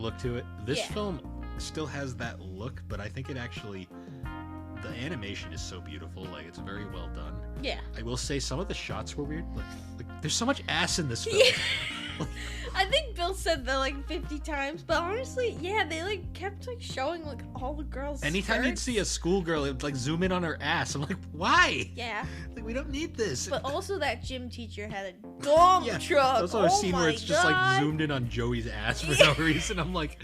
look to it. This film still has that look, but I think it actually, the animation is so beautiful. Like, it's very well done. Yeah. I will say some of the shots were weird. Like there's so much ass in this film. Yeah. I think Bill said that like 50 times, but honestly, yeah, they like kept like showing like all the girls. Anytime you'd see a schoolgirl, it would like zoom in on her ass. I'm like, why? Yeah. Like, we don't need this. But also that gym teacher had a dump truck. There's also a scene where it's just like zoomed in on Joey's ass for no reason. I'm like,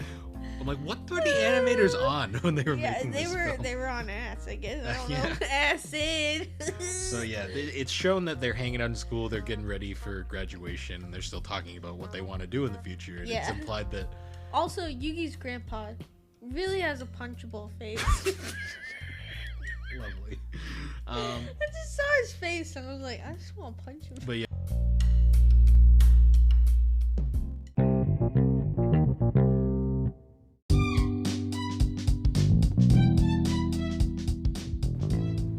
what were the animators on when they were making this film? They were on ass, I guess. I don't know. Acid. So yeah, it's shown that they're hanging out in school. They're getting ready for graduation. They're still talking about what they want to do in the future. And it's implied that. Also, Yugi's grandpa really has a punchable face. Lovely. I just saw his face and I was like, I just want to punch him. But yeah.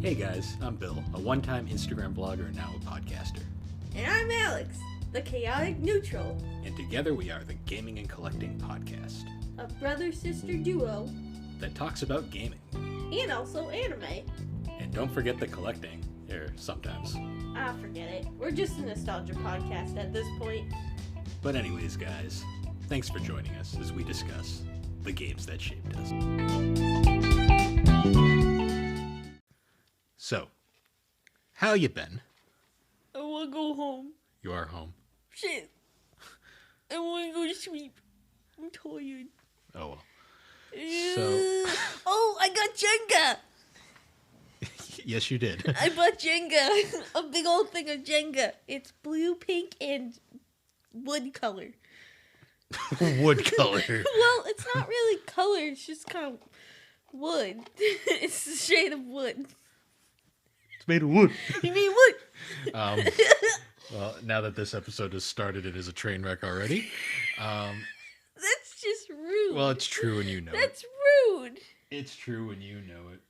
Hey guys, I'm Bill, a one-time Instagram blogger and now a podcaster. And I'm Alex, the chaotic neutral. And together we are the Gaming and Collecting Podcast. A brother-sister duo. That talks about gaming. And also anime. And don't forget the collecting, sometimes. Ah, forget it. We're just a nostalgia podcast at this point. But anyways, guys, thanks for joining us as we discuss the games that shaped us. So, how you been? I want to go home. You are home. Shit. I want to go to sleep. I'm tired. Oh, well. So... Oh, I got Jenga! Yes, you did. I bought Jenga. A big old thing of Jenga. It's blue, pink, and wood color. Wood color. Well, it's not really color. It's just kind of wood. It's a shade of wood. It's made of wood. You mean wood? Well, now that this episode has started, it is a train wreck already. That's just rude. Well, it's true when you know That's it. rude. It's true when you know it.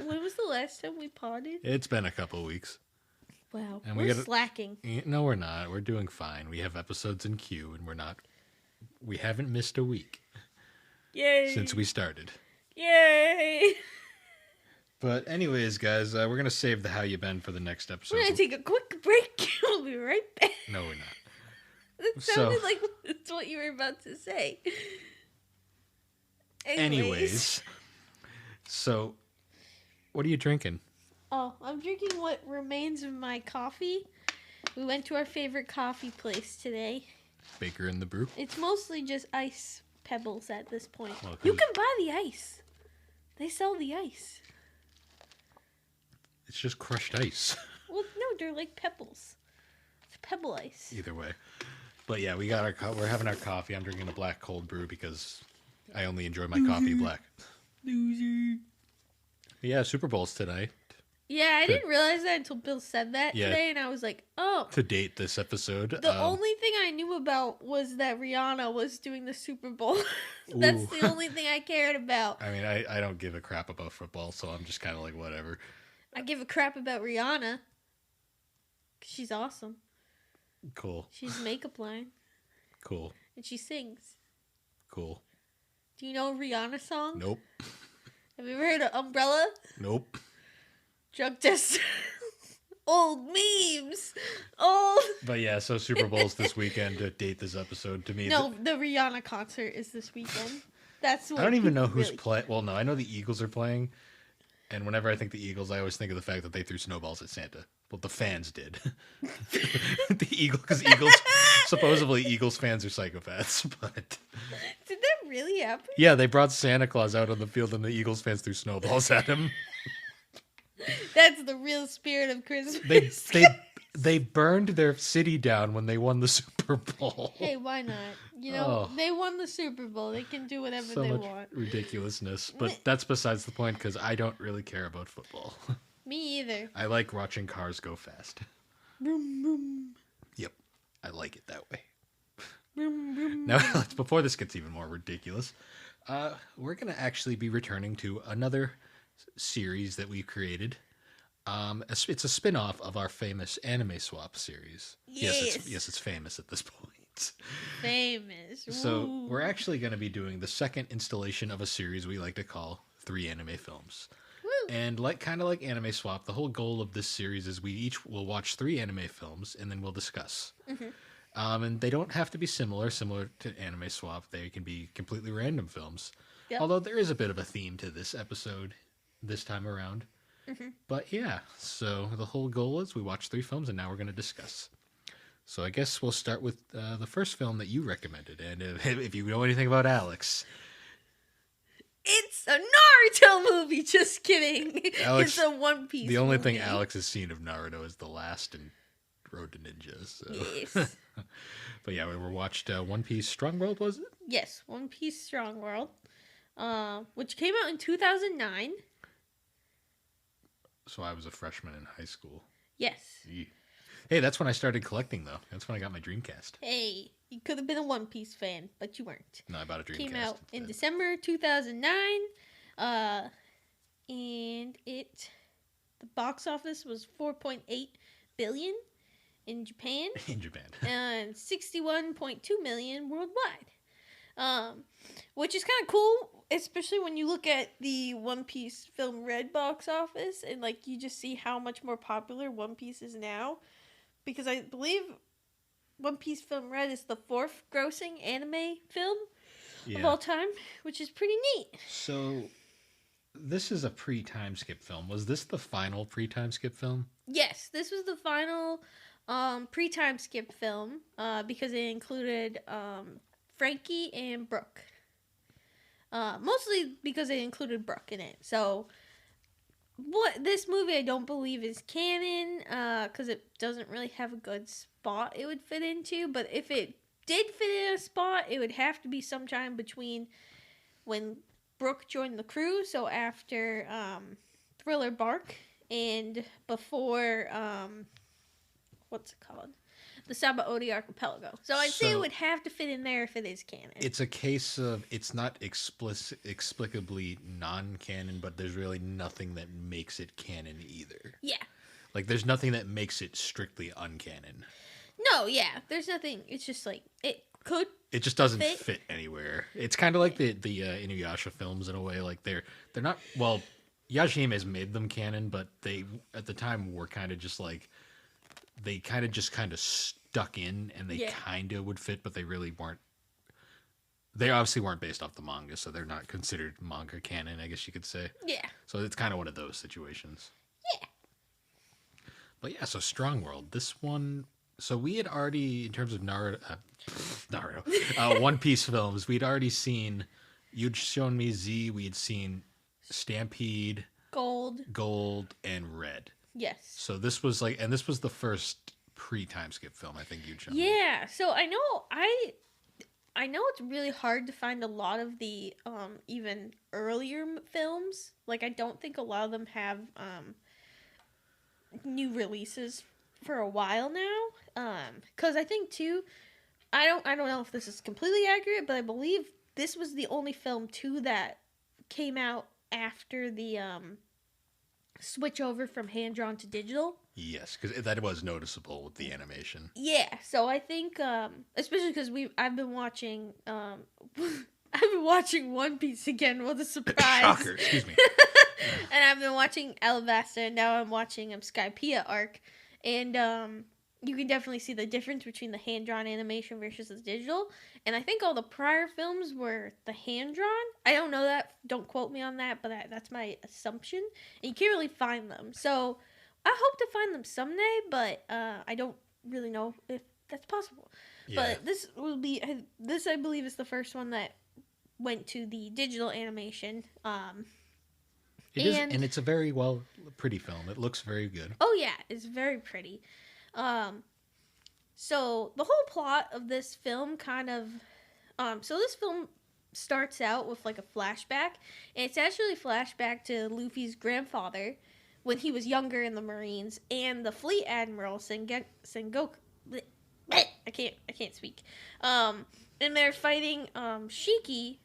When was the last time we potted? It's been a couple of weeks. Wow, And we're slacking. No, we're not. We're doing fine. We have episodes in queue, and we haven't missed a week. Yay. Since we started. Yay. But anyways, guys, we're going to save the How You Been for the next episode. We're going to take a quick break. We'll be right back. No, we're not. It sounded like that's what you were about to say. Anyways. So, what are you drinking? Oh, I'm drinking what remains of my coffee. We went to our favorite coffee place today. Baker in the Brew? It's mostly just ice pebbles at this point. Well, you can buy the ice. They sell the ice. It's just crushed ice. Well, no, they're like pebbles. It's pebble ice. Either way. But yeah, we're having our coffee. I'm drinking a black cold brew because I only enjoy my coffee black. Loser. Yeah, Super Bowl's tonight. Yeah, I didn't realize that until Bill said that today, and I was like, oh. To date this episode. The only thing I knew about was that Rihanna was doing the Super Bowl. That's the only thing I cared about. I mean, I don't give a crap about football, so I'm just kind of like, whatever. I give a crap about Rihanna. 'Cause she's awesome. Cool. She's makeup line. Cool. And she sings. Cool. Do you know a Rihanna song? Nope. Have you ever heard of Umbrella? Nope. Drug test. Old memes. Old. But yeah, so Super Bowl's this weekend to date this episode. To me, No, the Rihanna concert is this weekend. That's what I don't even know who's really playing. Well, no, I know the Eagles are playing. And whenever I think the Eagles, I always think of the fact that they threw snowballs at Santa. Well, the fans did. Because supposedly Eagles fans are psychopaths, but... Did that really happen? Yeah, they brought Santa Claus out on the field and the Eagles fans threw snowballs at him. That's the real spirit of Christmas. They burned their city down when they won the Super Bowl. Hey, why not? You know, they won the Super Bowl. They can do whatever so they much want. Ridiculousness. But that's besides the point because I don't really care about football. Me either. I like watching cars go fast. Vroom, vroom. Yep. I like it that way. Vroom, vroom. Now, before this gets even more ridiculous, we're going to actually be returning to another series that we created. It's a spin-off of our famous Anime Swap series. Yes. Yes, it's famous at this point. Famous. So Ooh. we're actually going to be doing the second installation of a series we like to call 3 anime films. Woo. And kind of like Anime Swap, the whole goal of this series is we each will watch 3 anime films and then we'll discuss. Mhm. And they don't have to be similar to Anime Swap. They can be completely random films. Yep. Although there is a bit of a theme to this episode this time around. Mhm. But yeah, so the whole goal is we watch 3 films and now we're going to discuss. So I guess we'll start with the first film that you recommended. And if you know anything about Alex, It's a Naruto movie. Just kidding. Alex, It's a One Piece. the only movie. thing Alex has seen of Naruto is The Last and Road to Ninja. So. Yes. But yeah, we watched One Piece Strong World, was it? Yes, One Piece Strong World, which came out in 2009. So I was a freshman in high school. Yes. Yee. Hey, that's when I started collecting, though. That's when I got my Dreamcast. Hey, you could have been a One Piece fan, but you weren't. No, I bought a Dreamcast. Came out in instead. December 2009, and the box office was 4.8 billion in Japan In Japan. and 61.2 million worldwide. Which is kind of cool, especially when you look at the One Piece Film Red box office and like you just see how much more popular One Piece is now, because I believe One Piece Film Red is the 4th grossing anime film of all time, which is pretty neat. So this is a pre-time skip film. Was this the final pre-time skip film? Yes, this was the final pre-time skip film because it included Frankie and Brooke. Mostly because it included Brooke in it. So this movie I don't believe is canon because it doesn't really have a good spot it would fit into. But if it did fit in a spot, it would have to be sometime between when Brooke joined the crew, so after Thriller Bark and before what's it called? The Sabaody Archipelago. So I'd say it would have to fit in there if it is canon. It's a case of it's not explicably non-canon, but there's really nothing that makes it canon either. Yeah. Like there's nothing that makes it strictly uncanon. No, yeah. There's nothing. It's just like it could. It just doesn't fit fit anywhere. It's kind of like the Inuyasha films in a way. Like they're not, well, Yashihime has made them canon, but they at the time were kind of just like they kind of stuck in, and they kind of would fit, but they really weren't. They obviously weren't based off the manga, so they're not considered manga canon, I guess you could say. Yeah. So it's kind of one of those situations. Yeah. But yeah, so Strong World. This one. So we had already, in terms of Naruto, One Piece films, we'd already seen. You'd shown me Z. We had seen Stampede, Gold, and Red. Yes. So this was this was the first pre-time skip film I think you'd shown me. Yeah. So I know it's really hard to find a lot of the even earlier films. Like I don't think a lot of them have new releases for a while now. Cuz I think too I don't know if this is completely accurate, but I believe this was the only film too that came out after the switch over from hand drawn to digital. Yes, because that was noticeable with the animation. Yeah, so I think especially because I've been watching I've been watching One Piece again. What a surprise! Shocker, excuse me. And I've been watching Alabasta, and now I'm watching Skypiea arc, and you can definitely see the difference between the hand drawn animation versus the digital. And I think all the prior films were the hand drawn. I don't know that. Don't quote me on that, but that's my assumption. And you can't really find them. So I hope to find them someday, but I don't really know if that's possible. Yeah. But this I believe is the first one that went to the digital animation. It is, and it's a very pretty film. It looks very good. Oh yeah, it's very pretty. So the whole plot of this film kind of, so this film starts out with like a flashback, and it's actually a flashback to Luffy's grandfather when he was younger in the Marines, and the fleet admiral Sengoku. I can't speak. And they're fighting Shiki,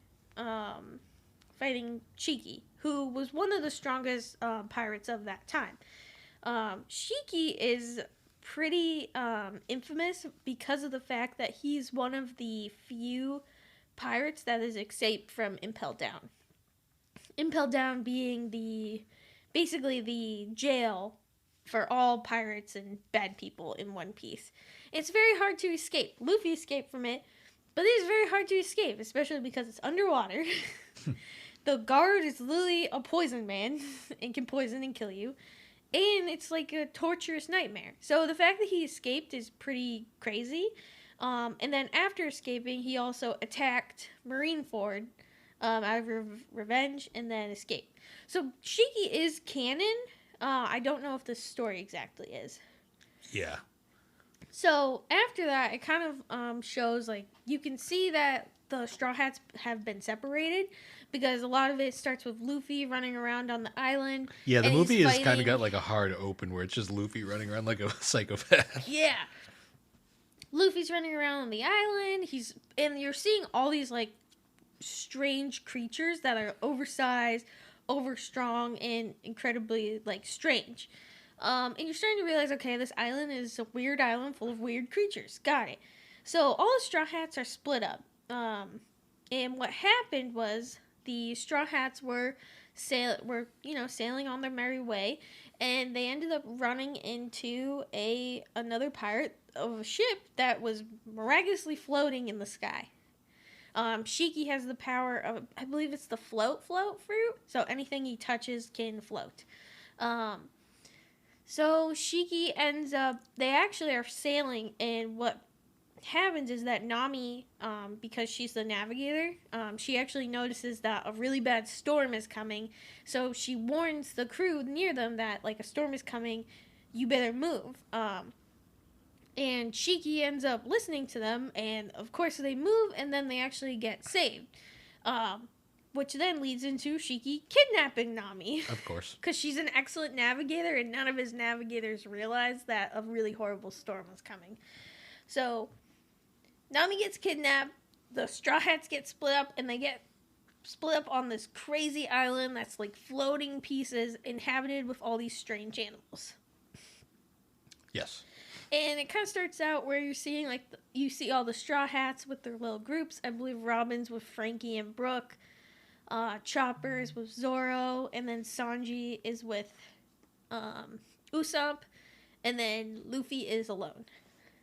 who was one of the strongest pirates of that time. Shiki is pretty infamous because of the fact that he's one of the few pirates that has escaped from Impel Down. Impel Down being basically the jail for all pirates and bad people in One Piece. It's very hard to escape. Luffy escaped from it, but it is very hard to escape, especially because it's underwater. The guard is literally a poison man and can poison and kill you. And it's like a torturous nightmare. So the fact that he escaped is pretty crazy. And then after escaping, he also attacked Marineford out of revenge and then escaped. So Shiki is canon. I don't know if the story exactly is. Yeah. So after that, it kind of shows, like, you can see that the Straw Hats have been separated because a lot of it starts with Luffy running around on the island. Yeah, the movie has kind of got like a hard open where it's just Luffy running around like a psychopath. Yeah. Luffy's running around on the island. And you're seeing all these, like, strange creatures that are oversized, overstrong, and incredibly, like, strange. And you're starting to realize, okay, this island is a weird island full of weird creatures. Got it. So all the Straw Hats are split up. And what happened was the Straw Hats were sailing on their merry way, and they ended up running into another pirate of a ship that was miraculously floating in the sky. Shiki has the power of, I believe it's the float fruit, so anything he touches can float. So Shiki ends up, they actually are sailing, and what happens is that Nami, because she's the navigator, she actually notices that a really bad storm is coming, so she warns the crew near them that, like, a storm is coming, you better move. And Shiki ends up listening to them, and of course they move, and then they actually get saved. Which then leads into Shiki kidnapping Nami. Of course. Because she's an excellent navigator, and none of his navigators realized that a really horrible storm was coming. So Nami gets kidnapped, the Straw Hats get split up, and they get split up on this crazy island that's like floating pieces inhabited with all these strange animals. Yes. And it kind of starts out where you're seeing, like, you see all the Straw Hats with their little groups. I believe Robin's with Frankie and Brooke. Chopper is with Zoro. And then Sanji is with Usopp. And then Luffy is alone.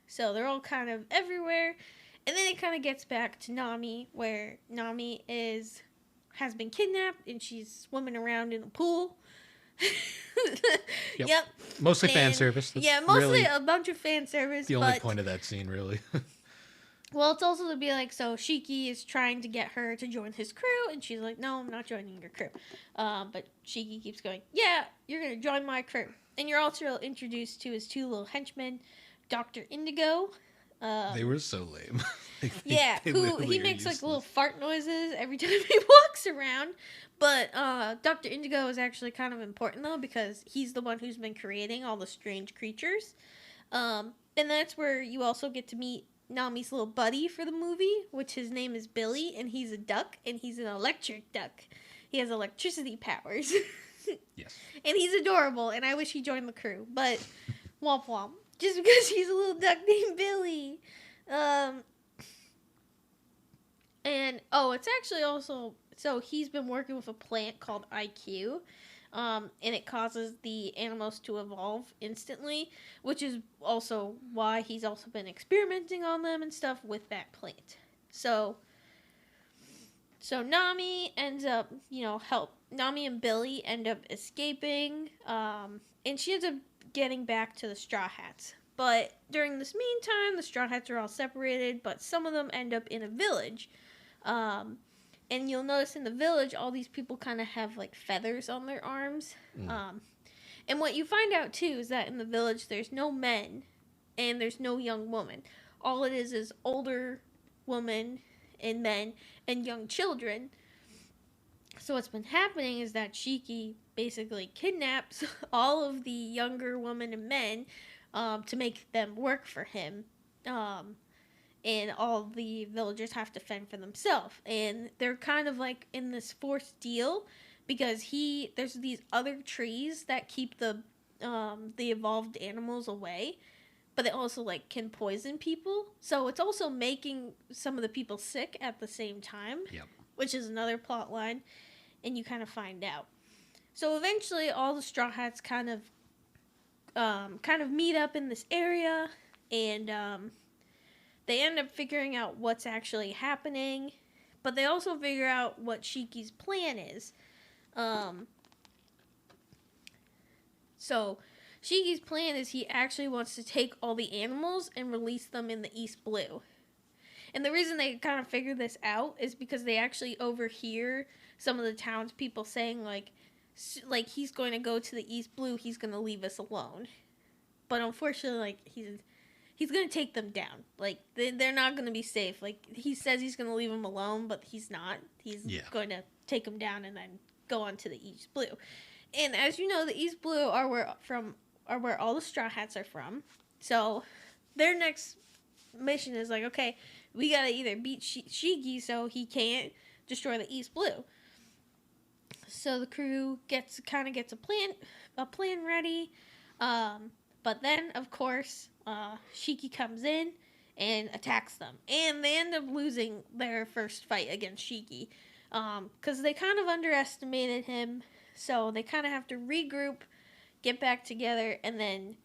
So they're all kind of everywhere. And then it kind of gets back to Nami, where Nami has been kidnapped and she's swimming around in a pool. Yep. Mostly fan service. That's mostly really a bunch of fan service. the only point of that scene, really. Well, it's also to be like, so Shiki is trying to get her to join his crew, and she's like, no, I'm not joining your crew. But Shiki keeps going, yeah, you're going to join my crew. And you're also introduced to his two little henchmen, Dr. Indigo. They were so lame. He makes like little fart noises every time he walks around. But Dr. Indigo is actually kind of important, though, because he's the one who's been creating all the strange creatures. And that's where you also get to meet Nami's little buddy for the movie, which his name is Billy, and he's a duck, and he's an electric duck. He has electricity powers. Yes. And he's adorable, and I wish he joined the crew, but womp womp. Just because he's a little duck named Billy. It's actually also, so he's been working with a plant called IQ, and it causes the animals to evolve instantly, which is also why he's also been experimenting on them and stuff with that plant. So Nami ends up, Nami and Billy end up escaping, and she ends up getting back to the Straw Hats. But during this meantime, the Straw Hats are all separated, but some of them end up in a village. And you'll notice in the village, all these people kind of have, like, feathers on their arms. And what you find out, too, is that in the village, there's no men and there's no young woman. All it is older women and men and young children. So what's been happening is that Shiki basically kidnaps all of the younger women and men to make them work for him. And all the villagers have to fend for themselves. And they're kind of like in this forced deal because there's these other trees that keep the evolved animals away. but it also like can poison people. So it's also making some of the people sick at the same time. Yep. Which is another plot line, and you kind of find out. So eventually, all the Straw Hats kind of meet up in this area, and they end up figuring out what's actually happening. But they also figure out what Shiki's plan is. So Shiki's plan is he actually wants to take all the animals and release them in the East Blue. And the reason they kind of figure this out is because they actually overhear some of the townspeople saying, like he's going to go to the East Blue, he's going to leave us alone. But unfortunately, like, he's going to take them down. Like, they're not going to be safe. Like, he says he's going to leave them alone, but he's not. He's going to take them down and then go on to the East Blue. And as you know, the East Blue are where all the Straw Hats are from. So their next mission is like, okay, we gotta either beat Shiki so he can't destroy the East Blue. So the crew gets a plan ready. But then, of course, Shiki comes in and attacks them, and they end up losing their first fight against Shiki, because they kind of underestimated him. So they kind of have to regroup, get back together, and then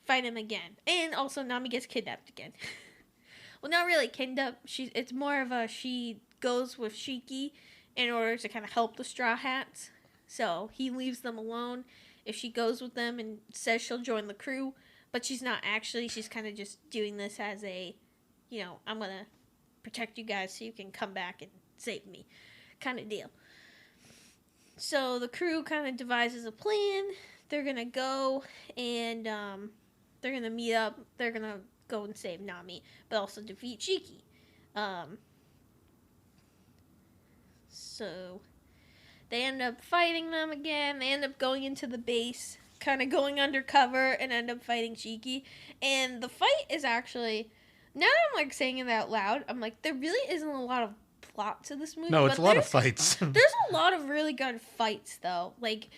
fight him again. And also, Nami gets kidnapped again. Well, not really kidnapped. It's more of she goes with Shiki in order to kind of help the Straw Hats. So he leaves them alone if she goes with them and says she'll join the crew. But she's not actually. She's kind of just doing this as a, I'm going to protect you guys so you can come back and save me kind of deal. So the crew kind of devises a plan. They're going to go and they're going to meet up. They're going to go and save Nami, but also defeat Shiki. So they end up fighting them again. They end up going into the base, kind of going undercover, and end up fighting Shiki. And the fight is actually, now that I'm like saying it out loud, I'm like, there really isn't a lot of plot to this movie. No, it's a lot of fights. There's a lot of really good fights, though. Like,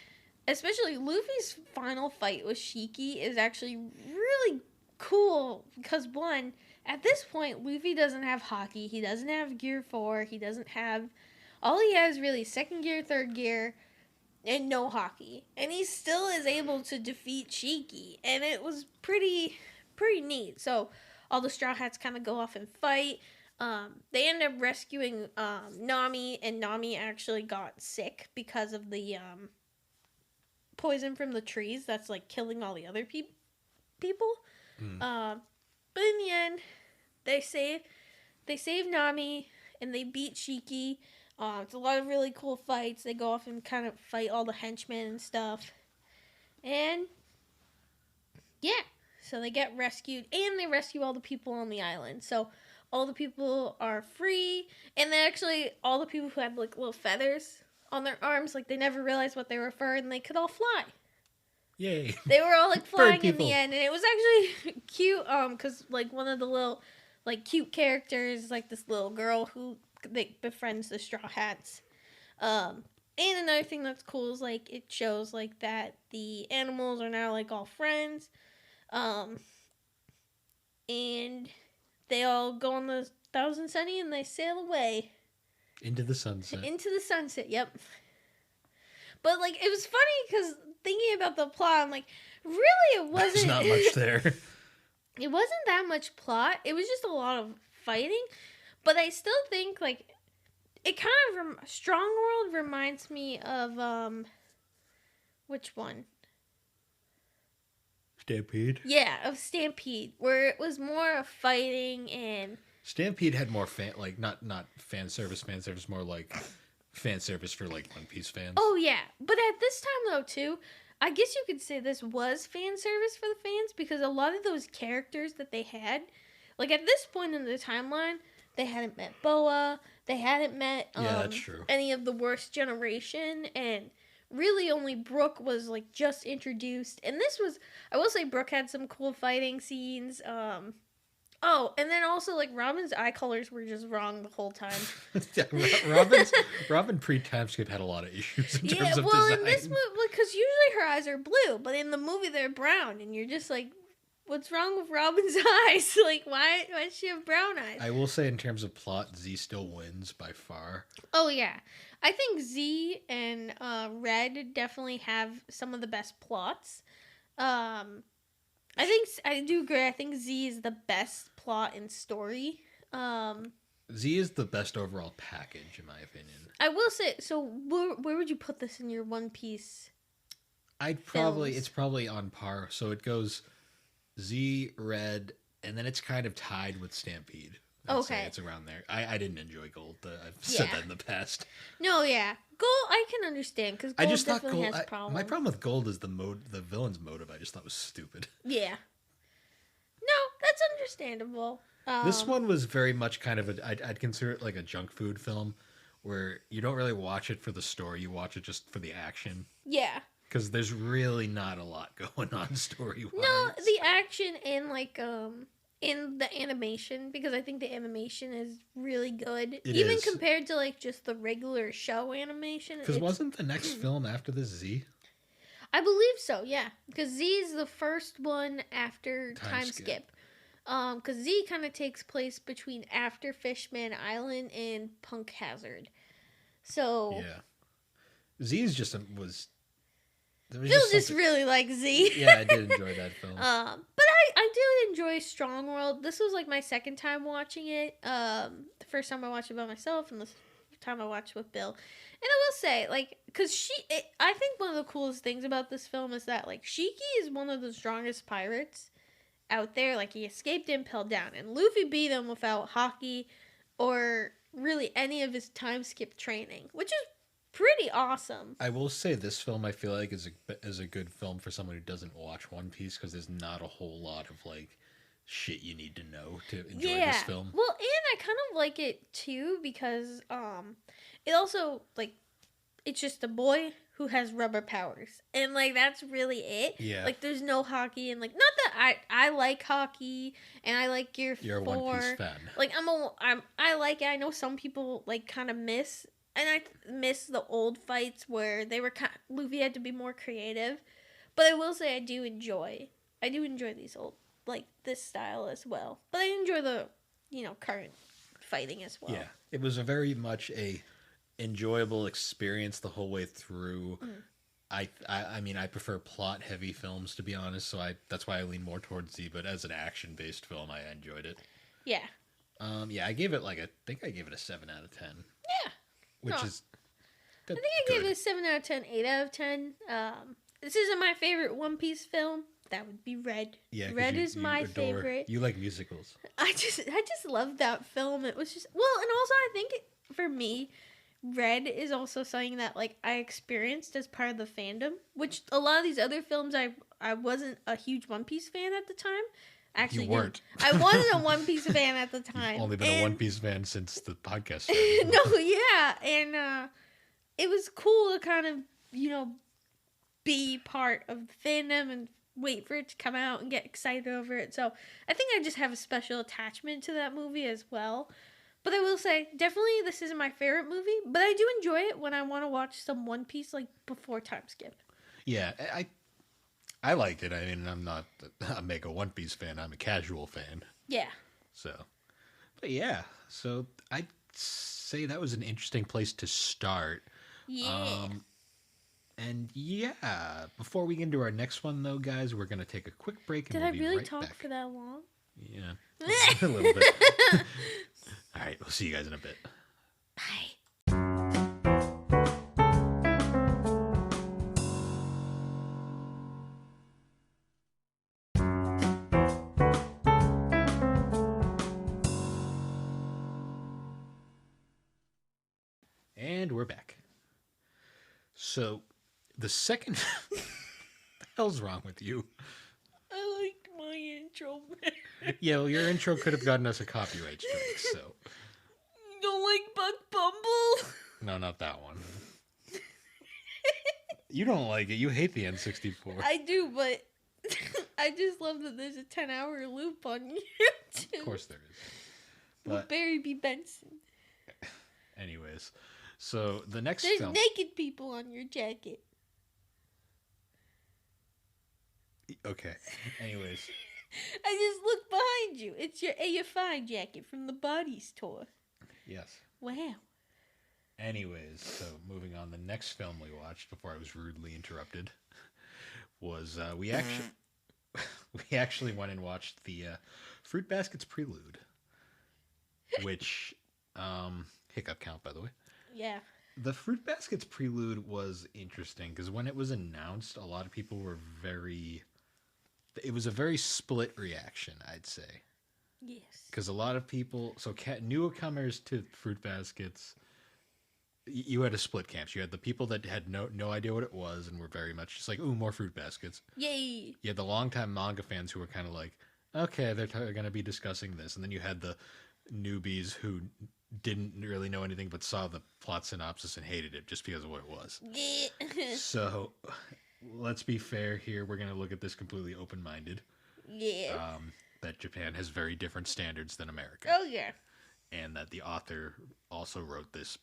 especially Luffy's final fight with Shiki is actually really cool because, one, at this point, Luffy doesn't have Haki. He doesn't have Gear 4. He doesn't have... All he has really is second gear, third gear, and no Haki. And he still is able to defeat Shiki. And it was pretty neat. So all the Straw Hats kind of go off and fight. They end up rescuing Nami, and Nami actually got sick because of the poison from the trees that's like killing all the other people. But in the end, they save Nami and they beat Shiki. It's a lot of really cool fights. They go off and kind of fight all the henchmen and stuff. And yeah, so they get rescued and they rescue all the people on the island. So all the people are free, and they actually, all the people who had like little feathers on their arms, like they never realized what they were for, and they could all fly. Yay. They were all like flying in the end, and it was actually cute, because like one of the little like cute characters, like this little girl who befriends the Straw Hats. And another thing that's cool is like it shows like that the animals are now like all friends. And they all go on the Thousand Sunny and they sail away. Into the sunset. Into the sunset, yep. But like it was funny because thinking about the plot, I'm like, really it wasn't... There's not much there. It wasn't that much plot. It was just a lot of fighting. But I still think like it kind of... Strong World reminds me of... which one? Stampede? Yeah, of Stampede, where it was more of fighting and... Stampede had more not fan service, more like fan service for like One Piece fans. Oh yeah, but at this time though too, I guess you could say this was fan service for the fans because a lot of those characters that they had, like at this point in the timeline, they hadn't met Boa, they hadn't met that's true. Any of the worst generation, and really only Brook was like just introduced. And this was, I will say, Brook had some cool fighting scenes. Oh, and then also like Robin's eye colors were just wrong the whole time. Yeah, Robin pre-time skip had a lot of issues in terms of design. In this movie, because usually her eyes are blue, but in the movie they're brown, and you're just like, What's wrong with Robin's eyes? Like, why does she have brown eyes? I will say, in terms of plot, Z still wins by far. Oh yeah, I think Z and Red definitely have some of the best plots. I do agree. I think Z is the best plot and story. Z is the best overall package, in my opinion. I will say. So, where would you put this in your One Piece? It's probably on par. So it goes Z, Red, and then it's kind of tied with Stampede. I'd say it's around there. I didn't enjoy Gold. I've said that in the past. No, yeah, Gold I can understand because Gold definitely has problems. My problem with Gold is the villain's motive. I just thought was stupid. Yeah. No, that's understandable. This one was very much kind of I'd consider it like a junk food film, where you don't really watch it for the story. You watch it just for the action. Yeah. Because there's really not a lot going on story-wise. No, the action and like in the animation, because I think the animation is really good, even compared to like just the regular show animation. Because wasn't the next film after this Z? I believe so, yeah. Because Z is the first one after Time Skip. Because Z kind of takes place between after Fishman Island and Punk Hazard. So yeah, Z's just was. Phil just really like Z. Yeah, I did enjoy that film. But I did enjoy Strong World. This was like my second time watching it. The first time I watched it by myself, and the time I watched with Bill. And I will say, like, because I think one of the coolest things about this film is that, like, Shiki is one of the strongest pirates out there. Like, he escaped Impel Down, and Luffy beat him without hockey or really any of his time skip training, which is pretty awesome. I will say this film I feel like is a good film for someone who doesn't watch One Piece, because there's not a whole lot of like shit you need to know to enjoy this film. Well, and I kind of like it too because it also like it's just a boy who has rubber powers, and like that's really it. Yeah. Like there's no hockey, and like not that I like hockey and I like Gear 4. You're a One Piece fan. Like I like it. I know some people like kind of miss. And I miss the old fights where they were Luffy had to be more creative. But I will say I do enjoy these old, like, this style as well. But I enjoy the, current fighting as well. Yeah, it was a very much a enjoyable experience the whole way through. I mean, I prefer plot-heavy films, to be honest, so that's why I lean more towards Z, but as an action-based film, I enjoyed it. Yeah. Yeah, I gave it, I think I gave it a 7 out of 10. Yeah. Which is I think I gave it a 7 out of 10, 8 out of 10. This isn't my favorite One Piece film. That would be Red. Yeah, Red is my favorite. You like musicals. I just love that film. It was just and also I think for me, Red is also something that like I experienced as part of the fandom, which a lot of these other films I wasn't a huge One Piece fan at the time. Actually, you weren't. I wasn't a One Piece fan at the time. You've only been a One Piece fan since the podcast. No, yeah, and it was cool to kind of be part of the fandom and wait for it to come out and get excited over it. So I think I just have a special attachment to that movie as well. But I will say, definitely this isn't my favorite movie, but I do enjoy it when I want to watch some One Piece like before time skip. Yeah, I liked it. I mean, I'm not a mega One Piece fan. I'm a casual fan. Yeah. But yeah. So I'd say that was an interesting place to start. Yeah. And yeah, before we get into our next one, though, guys, we're going to take a quick break. And Did I really right talk back. for that long? Yeah. A little bit. All right. We'll see you guys in a bit. Bye. And we're back. So, the second... What the hell's wrong with you? I liked my intro better. Yeah, well, your intro could have gotten us a copyright strike, so... You don't like Buck Bumble? No, not that one. You don't like it. You hate the N64. I do, but I just love that there's a 10-hour loop on YouTube. Of course there is. With Barry B. Benson. Anyways, so the next There's film... naked people on your jacket. Okay. Anyways, I just looked behind you. It's your AFI jacket from the Body Store. Yes. Wow. Anyways, so moving on, the next film we watched before I was rudely interrupted was we actually went and watched the Fruit Basket's Prelude, which hiccup count, by the way. Yeah. The Fruit Basket's Prelude was interesting because when it was announced, a lot of people were it was a very split reaction, I'd say. Yes. Because a lot of people, newcomers to Fruit Baskets, you had a split camps. You had the people that had no idea what it was and were very much just like, ooh, more Fruit Baskets. Yay. You had the longtime manga fans who were kind of like, okay, they're going to be discussing this. And then you had the newbies who didn't really know anything but saw the plot synopsis and hated it just because of what it was. So let's be fair here. We're going to look at this completely open-minded. Yeah. That Japan has very different standards than America. Oh, yeah. And that the author also wrote this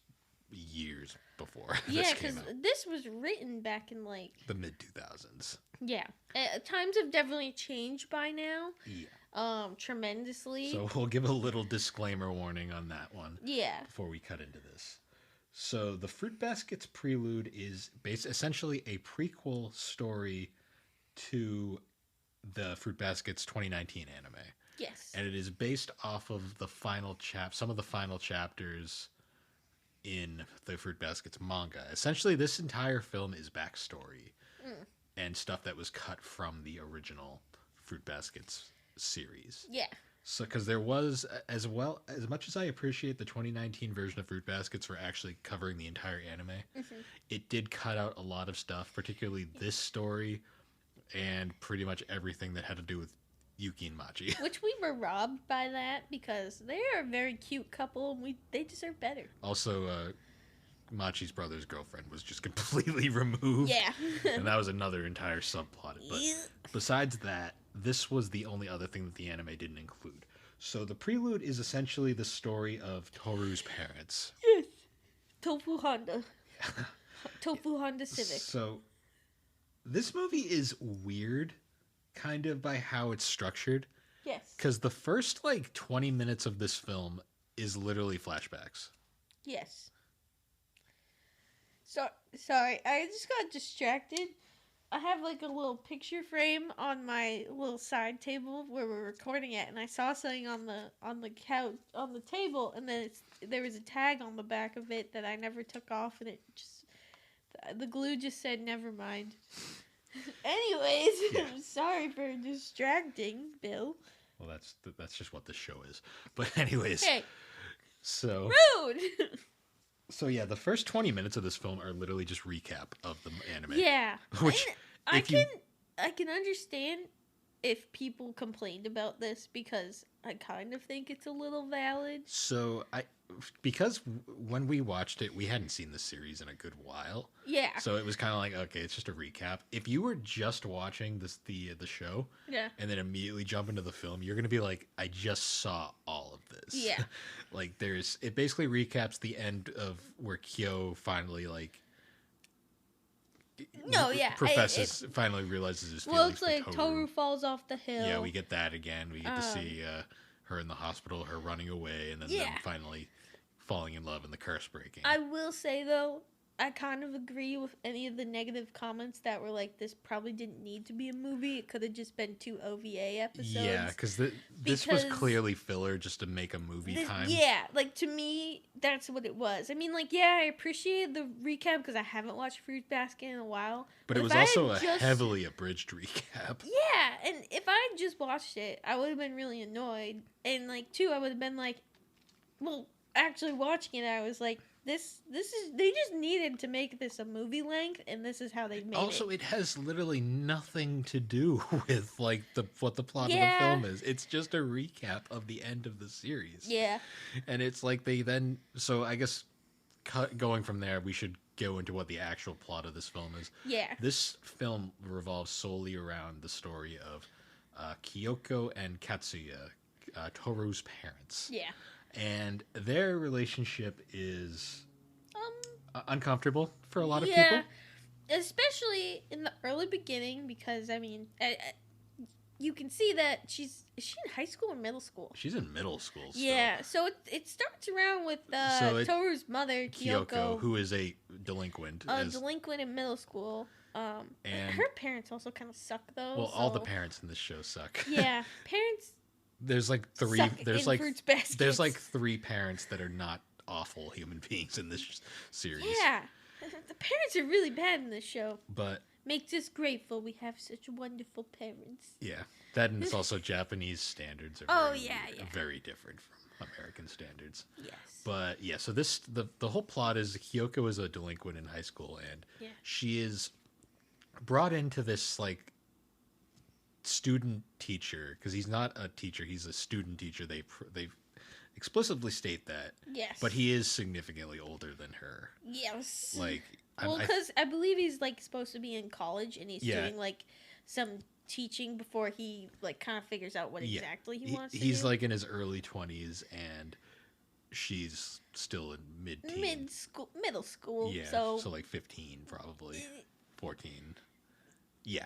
years before Yeah, because this was written back in, like... the mid-2000s. Yeah. Times have definitely changed by now. Yeah. Tremendously. So we'll give a little disclaimer warning on that one. Yeah. Before we cut into this. So the Fruit Basket's Prelude is essentially a prequel story to the Fruit Basket's 2019 anime. Yes. And it is based off of the final some of the final chapters in the Fruit Basket's manga. Essentially, this entire film is backstory and stuff that was cut from the original Fruit Basket's series. Yeah. So, because there was, as much as I appreciate the 2019 version of Fruit Baskets for actually covering the entire anime, it did cut out a lot of stuff, particularly this story and pretty much everything that had to do with Yuki and Machi. Which we were robbed by that because they are a very cute couple and they deserve better. Also, Machi's brother's girlfriend was just completely removed. Yeah. And that was another entire subplot. But besides that, this was the only other thing that the anime didn't include. So the Prelude is essentially the story of Toru's parents. Yes. Tofu Honda. Tofu Honda Civic. So this movie is weird, kind of, by how it's structured. Yes. Because the first, 20 minutes of this film is literally flashbacks. Yes. So, sorry, I just got distracted. I have, a little picture frame on my little side table where we're recording it, and I saw something on the couch, on the table, and then there was a tag on the back of it that I never took off, and the glue just said, never mind. Anyways, Yeah. I'm sorry for distracting, Bill. Well, that's just what this show is. But anyways, Hey, so rude! so yeah, the first 20 minutes of this film are literally just recap of the anime. Yeah. Which, I can understand if people complained about this because I kind of think it's a little valid. So because when we watched it, we hadn't seen the series in a good while. Yeah. So it was kind of like, okay, it's just a recap. If you were just watching the show, Yeah. and then immediately jump into the film, you're gonna be like, I just saw all of this. Yeah. It basically recaps the end of where Kyo finally finally realizes his feelings. Well, it's for like Toru falls off the hill. Yeah, we get that again. We get to see her in the hospital, her running away, and then them finally falling in love and the curse breaking. I will say, though, I kind of agree with any of the negative comments that were like, this probably didn't need to be a movie. It could have just been 2 OVA episodes. Yeah, because this was clearly filler just to make a movie time. Yeah, to me, that's what it was. I mean, I appreciate the recap because I haven't watched Fruit Basket in a while. But it was also a heavily abridged recap. Yeah, and if I had just watched it, I would have been really annoyed. And, too, I would have been like, well, actually watching it, I was like, this is, they just needed to make this a movie length, and this is how they made it. Also, it has literally nothing to do with what the plot of the film is. It's just a recap of the end of the series. Yeah. And it's so I guess going from there, we should go into what the actual plot of this film is. Yeah. This film revolves solely around the story of Kyoko and Katsuya, Toru's parents. Yeah. And their relationship is uncomfortable for a lot of people. Yeah, especially in the early beginning because, I mean, you can see that is she in high school or middle school? She's in middle school still. Yeah, so it starts around with Toru's mother, Kyoko, who is a delinquent. A delinquent in middle school. And her parents also kind of suck, though. Well, all the parents in this show suck. Yeah, parents. There's like three. Suck There's in like fruits baskets. there's like three parents that are not awful human beings in this series. Yeah, the parents are really bad in this show. But makes us grateful we have such wonderful parents. Yeah, that and it's also Japanese standards are very different from American standards. Yes. But yeah, so the whole plot is Kyoko is a delinquent in high school, and she is brought into this like student teacher, because he's not a teacher, he's a student teacher. They explicitly state that. Yes. But he is significantly older than her. Yes. Like, well, because I believe he's like supposed to be in college, and he's doing like some teaching before he like kind of figures out what exactly he wants to do. He's like in his early 20s, and she's still in middle school. Yeah, so like 15 probably, 14. Yeah.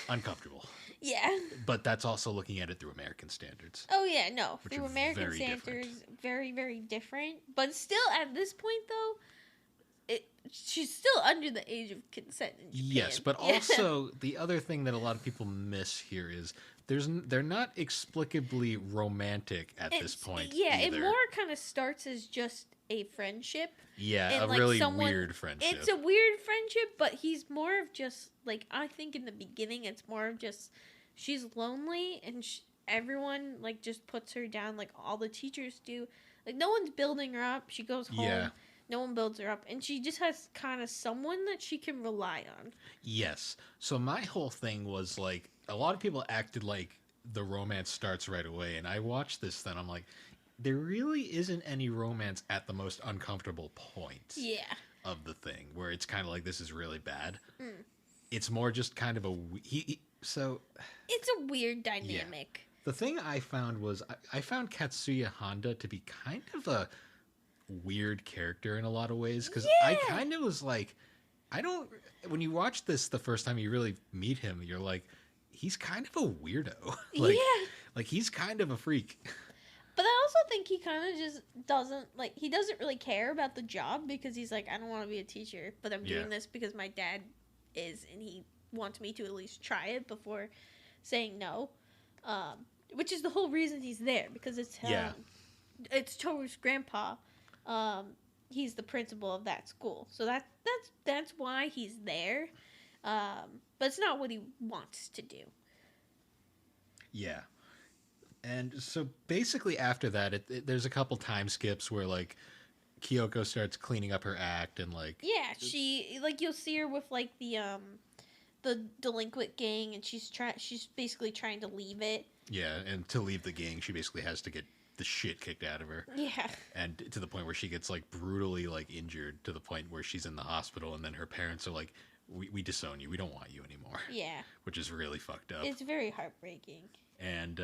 Uncomfortable. Yeah. But that's also looking at it through American standards. Oh yeah, no. Through American standards, very, very different. But still, at this point though, she's still under the age of consent in Japan. Yes, but also the other thing that a lot of people miss here is they're not explicably romantic at this point. Yeah, either. It more kind of starts as just a friendship. Yeah, a really weird friendship. It's a weird friendship, but he's more of just like, I think in the beginning it's more of just she's lonely, and everyone like just puts her down, like all the teachers do. Like no one's building her up. She goes home. Yeah. No one builds her up, and she just has kind of someone that she can rely on. Yes. So my whole thing was like, a lot of people acted like the romance starts right away, and I watched this, then I'm like, there really isn't any romance at the most uncomfortable point of the thing, where it's kind of like, this is really bad. It's more just kind of so it's a weird dynamic. Yeah. The thing I found was, I found Katsuya Honda to be kind of a weird character in a lot of ways, because I kind of was like, when you watch this the first time you really meet him, you're like, he's kind of a weirdo. Like he's kind of a freak. But I also think he kind of just doesn't really care about the job, because he's like, I don't want to be a teacher, but I'm doing this because my dad is, and he wants me to at least try it before saying no. Which is the whole reason he's there, because it's Toru's grandpa. He's the principal of that school, so that's why he's there. But it's not what he wants to do. Yeah. And so basically after that, there's a couple time skips where like Kyoko starts cleaning up her act, and like she like, you'll see her with like the delinquent gang, and she's basically trying to leave it. Yeah, and to leave the gang, she basically has to get the shit kicked out of her. Yeah. And to the point where she gets like brutally like injured, to the point where she's in the hospital, and then her parents are like, we disown you. We don't want you anymore. Yeah. Which is really fucked up. It's very heartbreaking. And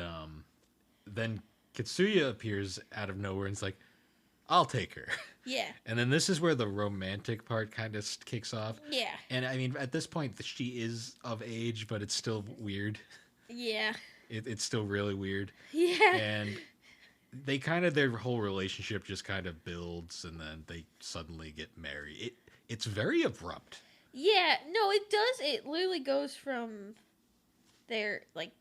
then Katsuya appears out of nowhere and is like, I'll take her. Yeah. And then this is where the romantic part kind of kicks off. Yeah. And I mean, at this point, she is of age, but it's still weird. Yeah. It's still really weird. Yeah. And they their whole relationship just kind of builds, and then they suddenly get married. It's very abrupt. Yeah. No, it does. It literally goes from their, like,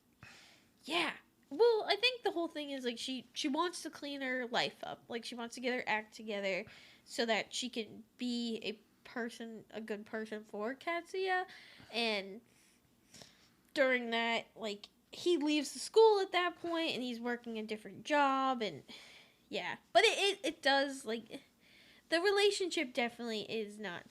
yeah. Well, I think the whole thing is, like, she wants to clean her life up. Like, she wants to get her act together so that she can be a good person for Katsuya. And during that, like, he leaves the school at that point, and he's working a different job, and yeah. But it does, like, the relationship definitely is not,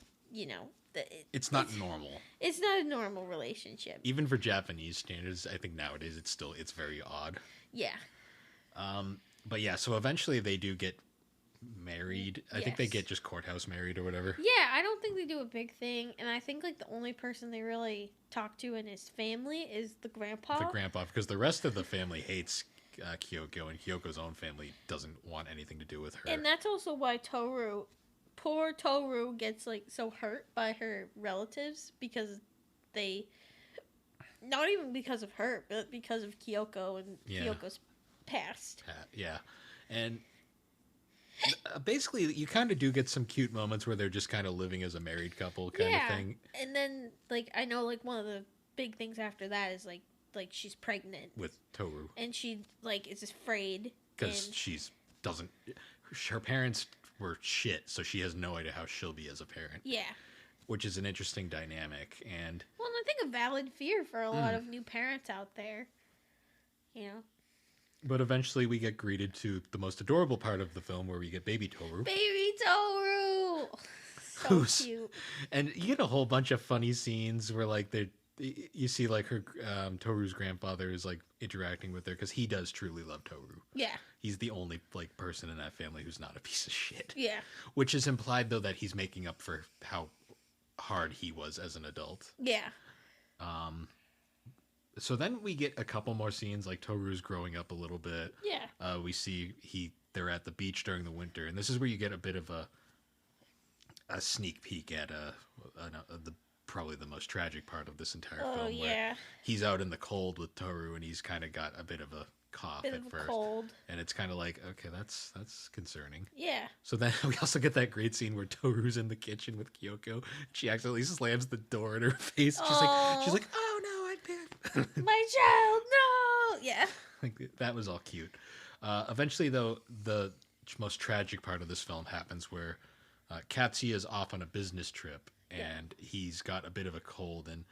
it's not normal. It's not a normal relationship. Even for Japanese standards, I think nowadays it's very odd. Yeah. But yeah, so eventually they do get married. I think they get just courthouse married or whatever. Yeah, I don't think they do a big thing, and I think like the only person they really talk to in his family is the grandpa. The grandpa, because the rest of the family hates Kyoko, and Kyoko's own family doesn't want anything to do with her. And that's also why poor Toru gets like so hurt by her relatives, because they Not even because of her, but because of Kyoko and Yeah. Kyoko's past. Yeah. And basically, you kind of do get some cute moments where they're just kind of living as a married couple kind of thing. And then, like, I know, like, one of the big things after that is, like she's pregnant. With Toru. And she, like, is afraid. Because and... her parents were shit, so she has no idea how she'll be as a parent. Yeah. Which is an interesting dynamic. And well, I think a valid fear for a lot of new parents out there. You know? But eventually we get greeted to the most adorable part of the film where we get baby Toru. Baby Toru! So cute. And you get a whole bunch of funny scenes where, like, you see, like, her Toru's grandfather is, like, interacting with her because he does truly love Toru. Yeah. He's the only, like, person in that family who's not a piece of shit. Yeah. Which is implied, though, that he's making up for how hard he was as an adult. Yeah. So then we get a couple more scenes, like Toru's growing up a little bit. Yeah. We see they're at the beach during the winter, and this is where you get a bit of a sneak peek at probably the most tragic part of this entire film. Yeah. Where he's out in the cold with Toru, and he's kind of got a bit of a cough at first. Cold. And it's kind of like, okay, that's concerning. Yeah. So then we also get that great scene where Toru's in the kitchen with Kyoko. She accidentally slams the door in her face. She's like, oh no, I did. My child, no. Yeah. Like, that was all cute. Eventually, though, the most tragic part of this film happens where Katsuya is off on a business trip and he's got a bit of a cold, and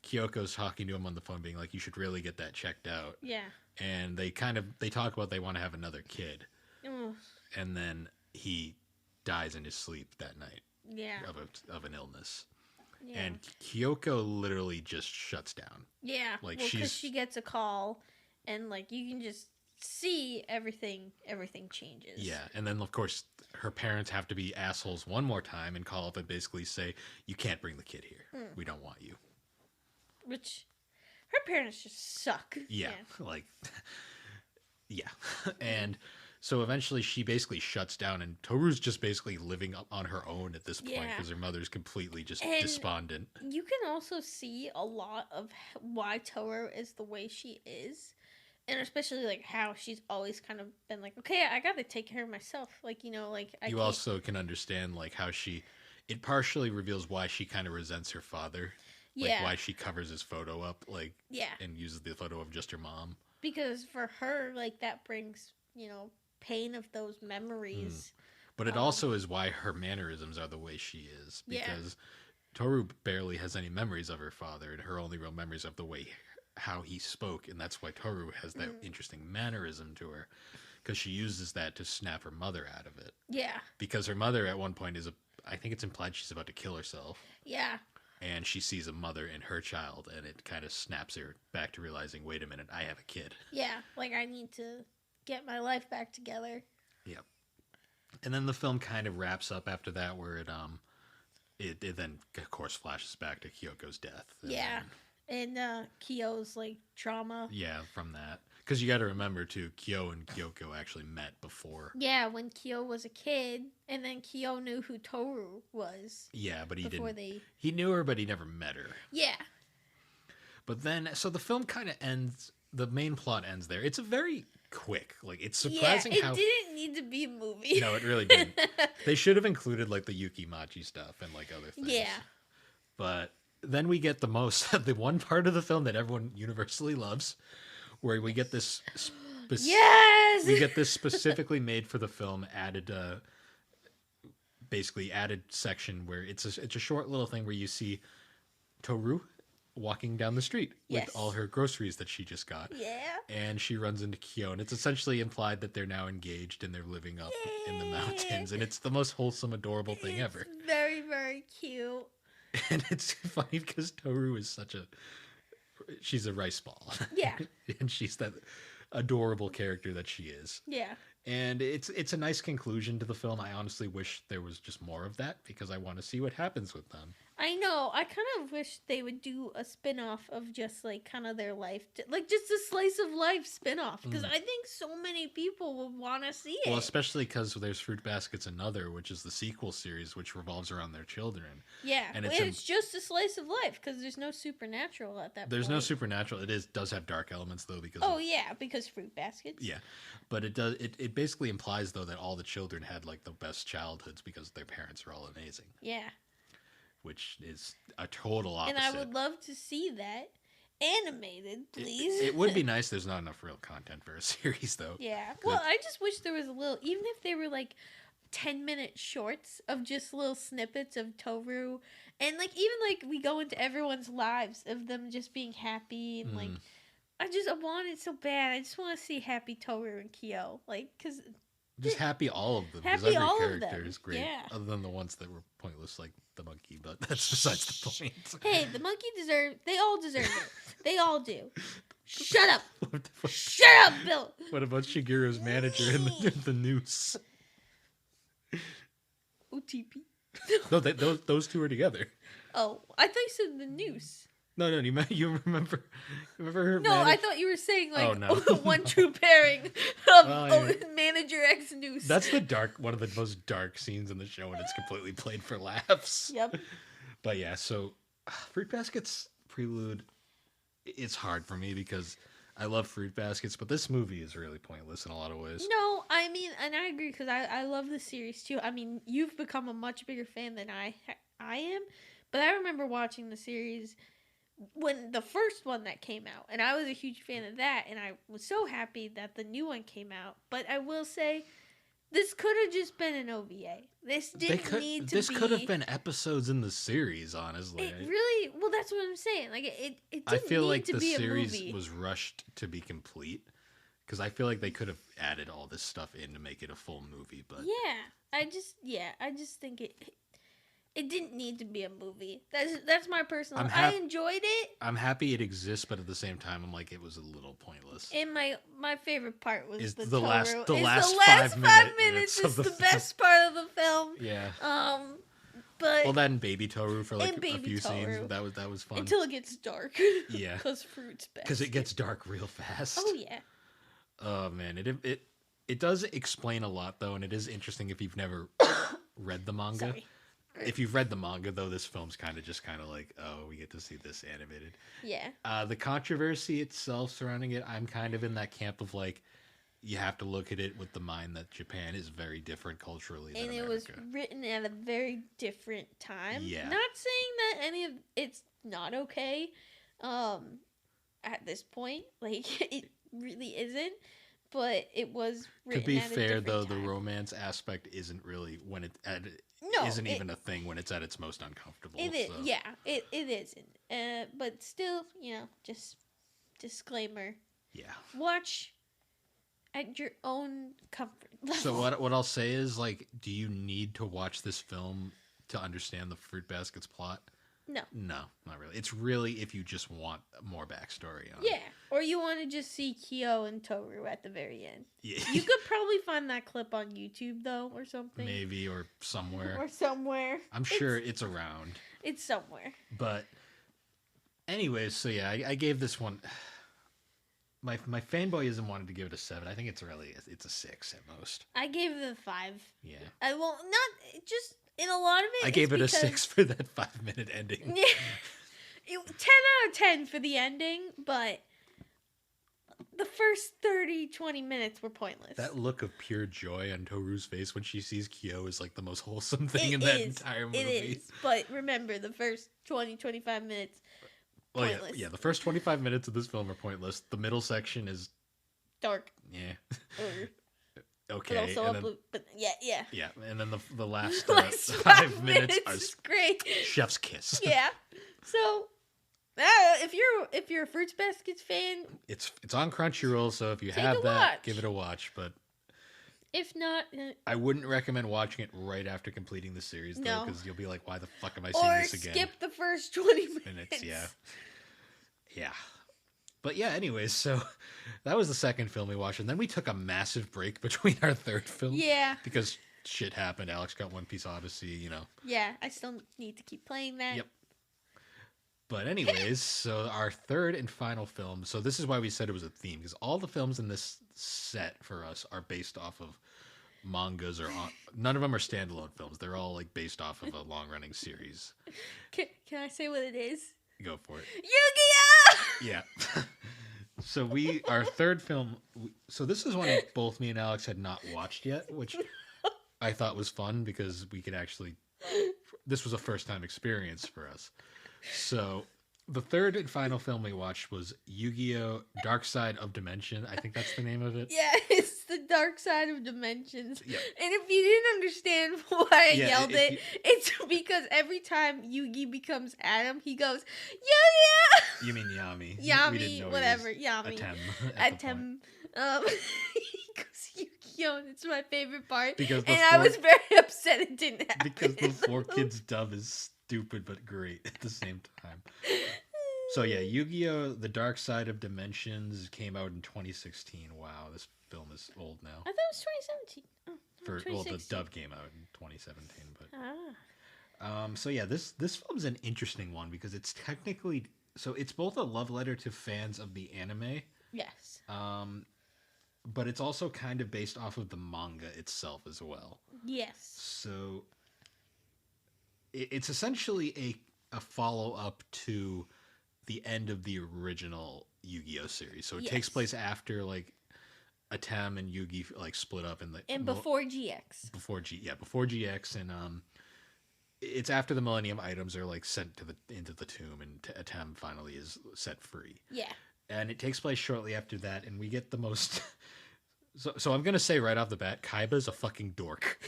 Kyoko's talking to him on the phone being like, you should really get that checked out. Yeah. And they talk about they want to have another kid. Ugh. And then he dies in his sleep that night. Yeah. Of an illness. Yeah. And Kyoko literally just shuts down. Yeah. Like, because she gets a call, and, like, you can just see everything changes. Yeah. And then, of course, her parents have to be assholes one more time and call up and basically say, you can't bring the kid here. We don't want you. Which, her parents just suck. Yeah. Like, yeah. And so eventually she basically shuts down, and Toru's just basically living on her own at this point because her mother's completely just despondent. You can also see a lot of why Toru is the way she is. And especially, like, how she's always kind of been like, okay, I gotta take care of myself. Like, you know, like, You also can understand, like, how it partially reveals why she kind of resents her father. Like, why she covers his photo up, like, and uses the photo of just her mom. Because for her, like, that brings, you know, pain of those memories. But it also is why her mannerisms are the way she is. Because Toru barely has any memories of her father, and her only real memories of the way how he spoke, and that's why Toru has that interesting mannerism to her, because she uses that to snap her mother out of it. Yeah. Because her mother at one point I think it's implied she's about to kill herself. Yeah. And she sees a mother in her child, and it kind of snaps her back to realizing, wait a minute, I have a kid. Yeah, like, I need to get my life back together. Yep. And then the film kind of wraps up after that, where it then, of course, flashes back to Kyoko's death. And Kyo's, like, trauma. Yeah, from that. Because you got to remember, too, Kyo and Kyoko actually met before. Yeah, when Kyo was a kid, and then Kyo knew who Toru was. Yeah, but he didn't. He knew her, but he never met her. Yeah. But then, so the film kind of ends, the main plot ends there. It's a very quick, like, it's surprising how... it didn't need to be a movie. No, it really didn't. They should have included, like, the Yuki Machi stuff and, like, other things. Yeah. But then we get the one part of the film that everyone universally loves, where we get this we get this specifically made for the film basically added section where it's a short little thing where you see Toru walking down the street with all her groceries that she just got. Yeah. And she runs into Kyo, and it's essentially implied that they're now engaged and they're living up in the mountains, and it's the most wholesome, adorable thing ever. Very, very cute. And it's funny because Toru is she's a rice ball. Yeah. And she's that adorable character that she is. Yeah. And it's a nice conclusion to the film. I honestly wish there was just more of that, because I want to see what happens with them. I I know. I kind of wish they would do a spin-off of just like kind of their life, like just a slice of life spin-off, because I think so many people would want to see it. Well, especially because there's Fruit Baskets Another, which is the sequel series, which revolves around their children. Yeah, and it's just a slice of life because there's no supernatural at that. There's point. no supernatural. Does have dark elements though because. Oh yeah, because Fruit Baskets. Yeah, but it does. It basically implies though that all the children had like the best childhoods because their parents were all amazing. Yeah. Which is a total opposite. And I would love to see that animated, please. It would be nice. There's not enough real content for a series, though. Yeah. Well, I just wish there was a little, even if they were like 10-minute shorts of just little snippets of Toru. And like, even like we go into everyone's lives of them just being happy. And like, I want it so bad. I just want to see happy Toru and Kyo. Like, because. Just happy all of them. Happy every all character of them. is great. Yeah. Other than the ones that were pointless, like the monkey, but that's besides the point. Hey, the monkey they all deserve it. They all do. Shut up. Shut up, Bill. What about Shigeru's manager in the noose? OTP. No, those two are together. Oh, I thought you said the noose. No, you remember her No, manager? I thought you were saying like Oh, no. one true pairing of Well, manager X noose. That's one of the most dark scenes in the show, and it's completely played for laughs. Yep. But yeah, so Fruit Baskets Prelude, it's hard for me because I love Fruit Baskets, but this movie is really pointless in a lot of ways. No, I mean, and I agree because I love the series too. I mean, you've become a much bigger fan than I am, but I remember watching the series when the first one that came out, and I was a huge fan of that, and I was so happy that the new one came out. But I will say, this could have just been an OVA. This didn't need to be. This could have been episodes in the series, honestly. It really, well, that's what I'm saying. Like it didn't I feel need like to the be series a movie. was rushed to be complete because I feel like they could have added all this stuff in to make it a full movie. But I just think it didn't need to be a movie. That's my personal. I enjoyed it. I'm happy it exists, but at the same time, I'm like it was a little pointless. And my favorite part was the Toru. last The last 5 minutes is of the best part of the film. Yeah. But Well, that and Baby Toru for like and a Baby few Toru. scenes. That was fun. until it gets dark. Yeah. Because Fruit's best. Because it gets dark real fast. Oh yeah. Oh man, it does explain a lot though, and it is interesting if you've never read the manga. Sorry. If you've read the manga though, this film's kind of like, oh, we get to see this animated. Yeah. The controversy itself surrounding it, I'm kind of in that camp of like, you have to look at it with the mind that Japan is very different culturally than America. And it was written at a very different time. Yeah. Not saying that any of it's not okay. At this point, like it really isn't. But it was written To be at a fair different though, time. the romance aspect isn't really when No, even a thing when it's at its most uncomfortable. It is, so. yeah, it isn't. But still, just disclaimer. Yeah. Watch at your own comfort level. So what I'll say is, like, do you need to watch this film to understand the Fruit Basket's plot? No. No, not really. It's really if you just want more backstory on Yeah, or you want to just see Kyo and Toru at the very end. Yeah. You could probably find that clip on YouTube though, or something. Maybe, or somewhere. Or somewhere. I'm sure it's around. It's somewhere. But anyways, so yeah, I gave this one. My fanboyism wanted to give it a 7. I think it's a 6 at most. I gave it a 5. Yeah. I will not just in a lot of it. I gave it a 6 for that 5-minute ending. Yeah. 10 out of 10 for the ending, but the first 20 minutes were pointless. That look of pure joy on Toru's face when she sees Kyo is like the most wholesome thing in that entire movie. It is, but remember, the first 25 minutes, pointless. Well, yeah, the first 25 minutes of this film are pointless. The middle section is dark. Yeah. But Okay. also yeah. Yeah, and then the last, Last 5 minutes are is great. chef's kiss. Yeah. So, if you're a Fruits Baskets fan, It's on Crunchyroll, so if you Take have a that, watch. give it a watch. But if not, I wouldn't recommend watching it right after completing the series, though, No. because you'll be like, "Why the fuck am I seeing or this again?" skip the first 20 minutes. Minutes, yeah. But yeah, anyways, so that was the second film we watched, and then we took a massive break between our third film. Yeah. Because shit happened. Alex got One Piece Odyssey, Yeah, I still need to keep playing that. Yep. But anyways, so our third and final film. So this is why we said it was a theme, because all the films in this set for us are based off of mangas none of them are standalone films. They're all like based off of a long-running series. Can I say what it is? Go for it. Yu-Gi-Oh! Yeah. So our third film. So this is one both me and Alex had not watched yet, which I thought was fun because we could actually. This was a first-time experience for us. So the third and final film we watched was Yu-Gi-Oh! Dark Side of Dimension. I think that's the name of it. Yeah, it's the Dark Side of Dimensions. Yeah. And if you didn't understand why I Yeah, yelled if it, it's because every time Yugi becomes Adam, he goes, Yu-Gi-Oh! You mean Yami? We didn't Yami, know he whatever, was Yami. Atem at the point. He goes Yu-Gi-Oh! And it's my favorite part. Because and I was very upset it didn't happen. Because the 4Kids dub is stupid but great at the same time. So yeah, Yu-Gi-Oh! The Dark Side of Dimensions came out in 2016. Wow, this film is old now. I thought it was 2017. Oh, no, The dub came out in 2017. But Ah. so yeah, this film's an interesting one because it's technically it's both a love letter to fans of the anime. Yes. But it's also kind of based off of the manga itself as well. Yes. So it's essentially a follow-up to the end of the original Yu-Gi-Oh! Series. So it takes place after like Atem and Yugi like split up and before GX. Before GX, and it's after the Millennium items are like sent into the tomb, and Atem finally is set free. Yeah. And it takes place shortly after that, and we get the most. So I'm gonna say right off the bat, Kaiba's a fucking dork.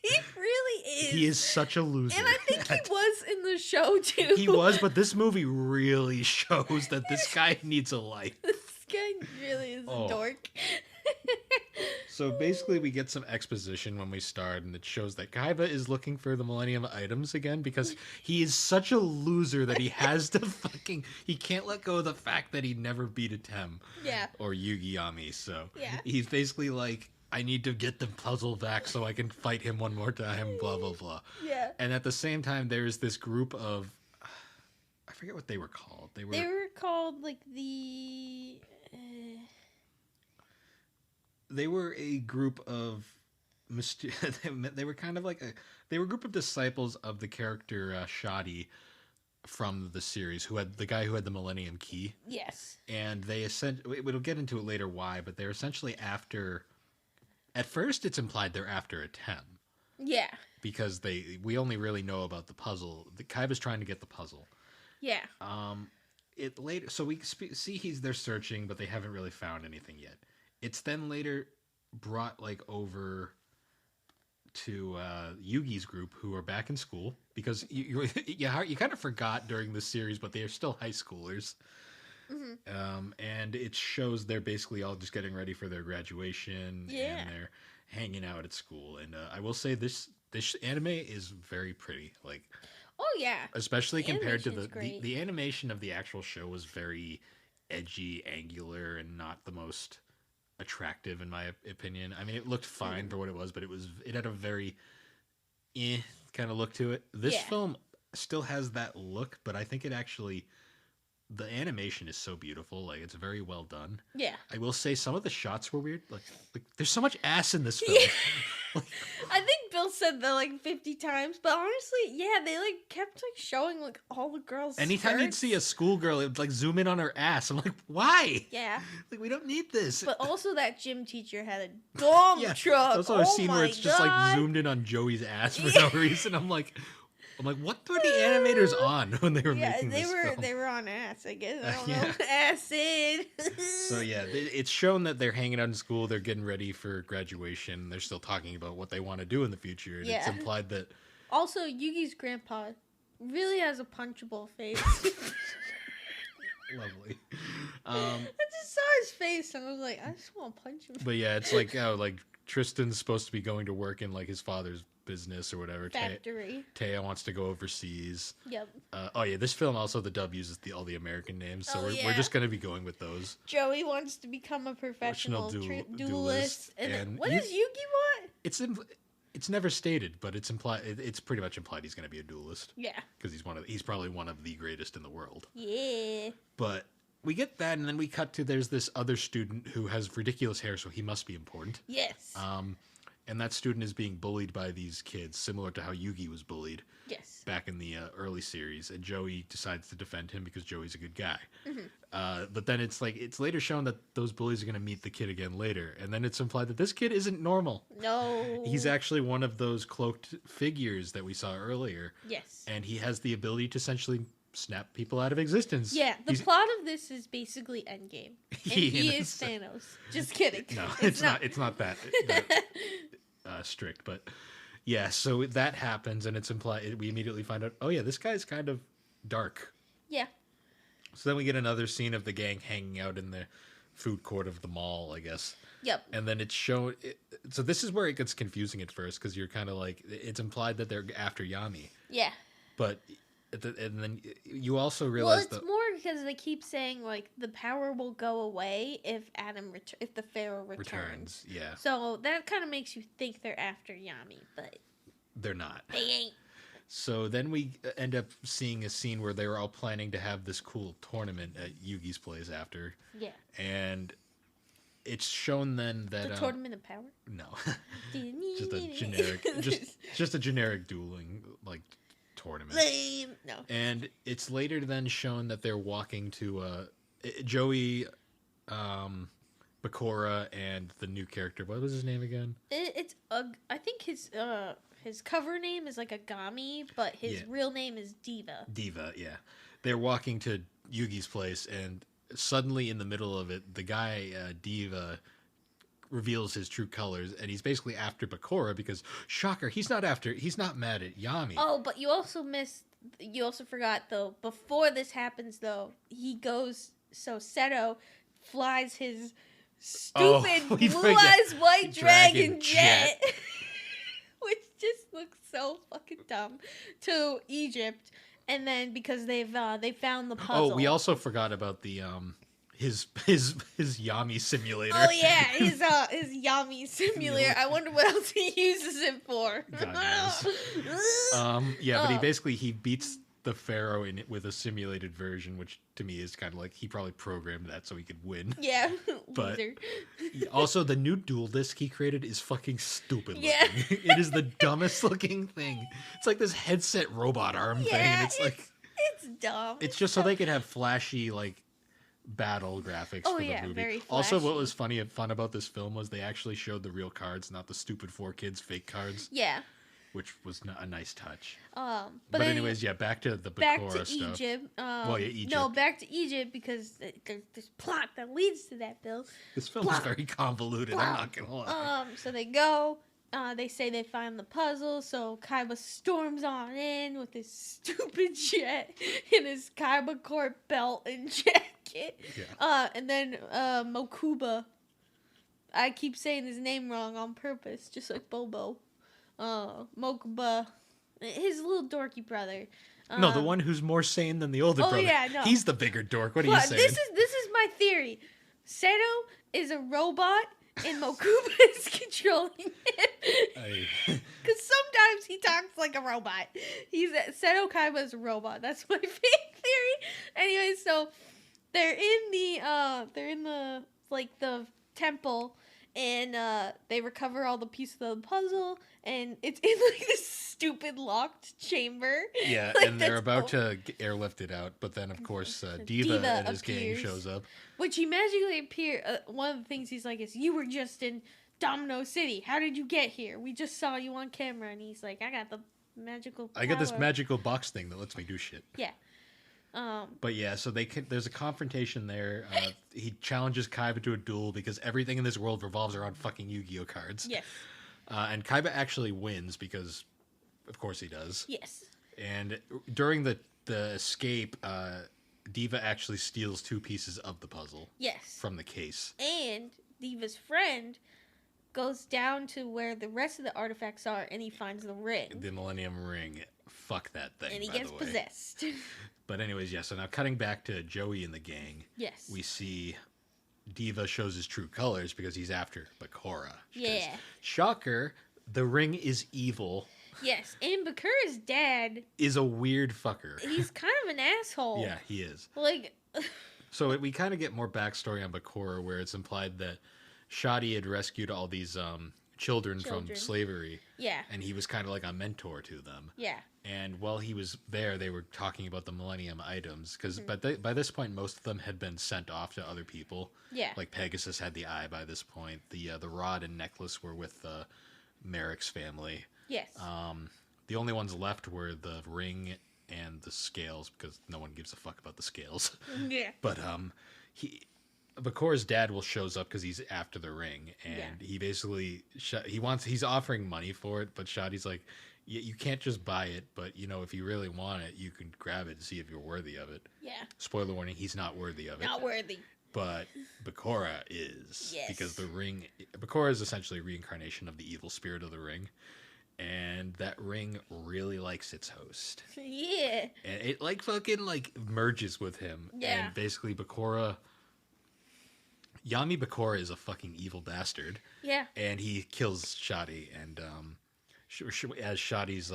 He really is. He is such a loser. And I think he was in the show too. He was, but this movie really shows that this guy needs a life. This guy really is a dork. So basically we get some exposition when we start, and it shows that Kaiba is looking for the Millennium items again because he is such a loser that he has to he can't let go of the fact that he never beat Atem. Yeah. Or Yu-Gi-Ami, so yeah. He's basically like, I need to get the puzzle back so I can fight him one more time, blah, blah, blah. Yeah. And at the same time, there's this group of, I forget what they were called. They were called, like, the... They were a group of... they were kind of like they were a group of disciples of the character Shadi from the series, the guy who had the Millennium Key. Yes. And they we'll get into it later why, but they're essentially after... At first, it's implied they're after Atem. Yeah. Because we only really know about the puzzle. The Kaiba's trying to get the puzzle. Yeah. So we see they're searching, but they haven't really found anything yet. It's then later brought like over to Yugi's group, who are back in school because you kind of forgot during this series, but they are still high schoolers. Mm-hmm. And it shows they're basically all just getting ready for their graduation, and they're hanging out at school. And I will say this anime is very pretty, like, oh yeah, especially compared to the animation of the actual show was very edgy, angular, and not the most attractive in my opinion. I mean, it looked fine for what it was, but it had a very kind of look to it. This film still has that look, but I think it actually. The animation is so beautiful, like it's very well done. Yeah. I will say some of the shots were weird. Like there's so much ass in this film. Yeah. I think Bill said that like 50 times, but honestly, yeah, they like kept like showing like all the girls. Anytime you'd see a schoolgirl, it would like zoom in on her ass. I'm like, why? Yeah. Like we don't need this. But also that gym teacher had a dumb truck. There's also a scene where it's just like zoomed in on Joey's ass for no reason. I'm like, what were the animators on when they were making this film? They were on ass, I guess. I don't know. Acid. So yeah, it's shown that they're hanging out in school. They're getting ready for graduation. They're still talking about what they want to do in the future. And it's implied that... Also, Yugi's grandpa really has a punchable face. Lovely. I just saw his face and I was like, I just want to punch him. But yeah, it's like how like Tristan's supposed to be going to work in like his father's business or whatever. Factory. Taya wants to go overseas. Yep. This film also the dub uses all the American names, so we're just gonna be going with those. Joey wants to become a professional duelist. And what does Yugi want? It's never stated, but it's implied. It's pretty much implied he's going to be a duelist Yeah. because he's probably one of the greatest in the world. Yeah. But we get that, and then we cut to there's this other student who has ridiculous hair, so he must be important. Yes. And that student is being bullied by these kids, similar to how Yugi was bullied Yes. back in the early series. And Joey decides to defend him because Joey's a good guy. But then it's later shown that those bullies are going to meet the kid again later. And then it's implied that this kid isn't normal. No. He's actually one of those cloaked figures that we saw earlier. Yes. And he has the ability to essentially snap people out of existence. Yeah, the plot of this is basically Endgame. And he is Thanos. Just kidding. No, it's not. It's not that strict, but yeah. So that happens, and it's implied. We immediately find out. Oh yeah, this guy's kind of dark. Yeah. So then we get another scene of the gang hanging out in the food court of the mall, I guess. Yep. And then it's shown. So this is where it gets confusing at first because you're kind of like it's implied that they're after Yami. Yeah. But and then you also realize it's more because they keep saying like the power will go away if if the Pharaoh returns. Yeah. So that kind of makes you think they're after Yami, but they're not. they ain't. So then we end up seeing a scene where they were all planning to have this cool tournament at Yugi's place after. Yeah. And it's shown then that The tournament of power. No, just a generic, just a generic dueling like tournament. Lame. No. And it's later then shown that they're walking to Joey, Bakura, and the new character. What was his name again? I think his cover name is like Agami, but his real name is Diva. Diva, yeah. They're walking to Yugi's place, and suddenly in the middle of it, the guy Diva reveals his true colors, and he's basically after Bakura because, shocker, he's not mad at Yami. Oh, but you also forgot though, before this happens though, Seto flies his stupid Blue Eyes White Dragon jet, which just looks so fucking dumb, to Egypt. And then because they found the puzzle. Oh, we also forgot about the his Yami simulator. Oh yeah, his Yami simulator. I wonder what else he uses it for. God knows. Yeah, but he beats the Pharaoh in it with a simulated version, which to me is kind of like he probably programmed that so he could win. Yeah, but also the new duel disc he created is fucking stupid. Yeah, it is the dumbest looking thing. It's like this headset robot arm thing, and it's dumb. It's just so they could have flashy like battle graphics for the movie. Very flashy. Also, what was fun about this film was they actually showed the real cards, not the stupid 4Kids fake cards. Yeah. Which was a nice touch. But anyways, back to the Bakura stuff. Egypt. Egypt. No, back to Egypt because there's plot that leads to that, Bill. This film is very convoluted. I'm not gonna lie. So they go. They say they find the puzzle, so Kaiba storms on in with his stupid jet and his Kaiba Corp belt and jacket. Yeah. And then Mokuba. I keep saying his name wrong on purpose, just like Bobo. Mokuba, his little dorky brother. No, the one who's more sane than the older brother. Yeah, no. He's the bigger dork. What are you saying? This is my theory. Seto is a robot and Mokuba is controlling him. Because sometimes he talks like a robot. Seto Kaiba is a robot. That's my fake theory. Anyway, so they're in the temple, and they recover all the pieces of the puzzle, and it's in like this stupid locked chamber. Yeah, and they're about to airlift it out, but then of course Diva and his gang shows up. Which he magically appeared. One of the things he's like is, "You were just in Domino City. How did you get here? We just saw you on camera." And he's like, "I got the magical power. I got this magical box thing that lets me do shit." Yeah. But yeah, so there's a confrontation there. He challenges Kaiba to a duel because everything in this world revolves around fucking Yu-Gi-Oh cards. Yes. And Kaiba actually wins because, of course, he does. Yes. And during the escape, Diva actually steals 2 pieces of the puzzle. Yes. From the case. And Diva's friend goes down to where the rest of the artifacts are, and he finds the ring. The Millennium Ring. Fuck that thing. And he gets possessed. But anyways, yeah, so now cutting back to Joey and the gang. Yes. We see Diva shows his true colors because he's after Bakura. Yeah. Shocker, The ring is evil. Yes, and Bakura's dad Is a weird fucker. he's kind of an asshole. Yeah, he is. Like, So we kind of get more backstory on Bakura, where it's implied that Shadi had rescued all these children from slavery. Yeah. And he was kind of like a mentor to them. Yeah. And while he was there, they were talking about the Millennium items because by this point, most of them had been sent off to other people. Yeah. Like Pegasus had the eye by this point. The rod and necklace were with Merrick's family. Yes. The only ones left were the ring and the scales because no one gives a fuck about the scales. Yeah. But Bakura's dad shows up because he's after the ring, and he basically he's offering money for it, but Shadi's like, you can't just buy it, but if you really want it, you can grab it and see if you're worthy of it. Yeah. Spoiler warning: he's not worthy of it. Not worthy. But Bakura is. Yes. Because the ring, Bakura is essentially a reincarnation of the evil spirit of the ring. And that ring really likes its host. Yeah. And it fucking merges with him. Yeah. And basically Yami Bakura is a fucking evil bastard. Yeah. And he kills Shadi. And as Shadi's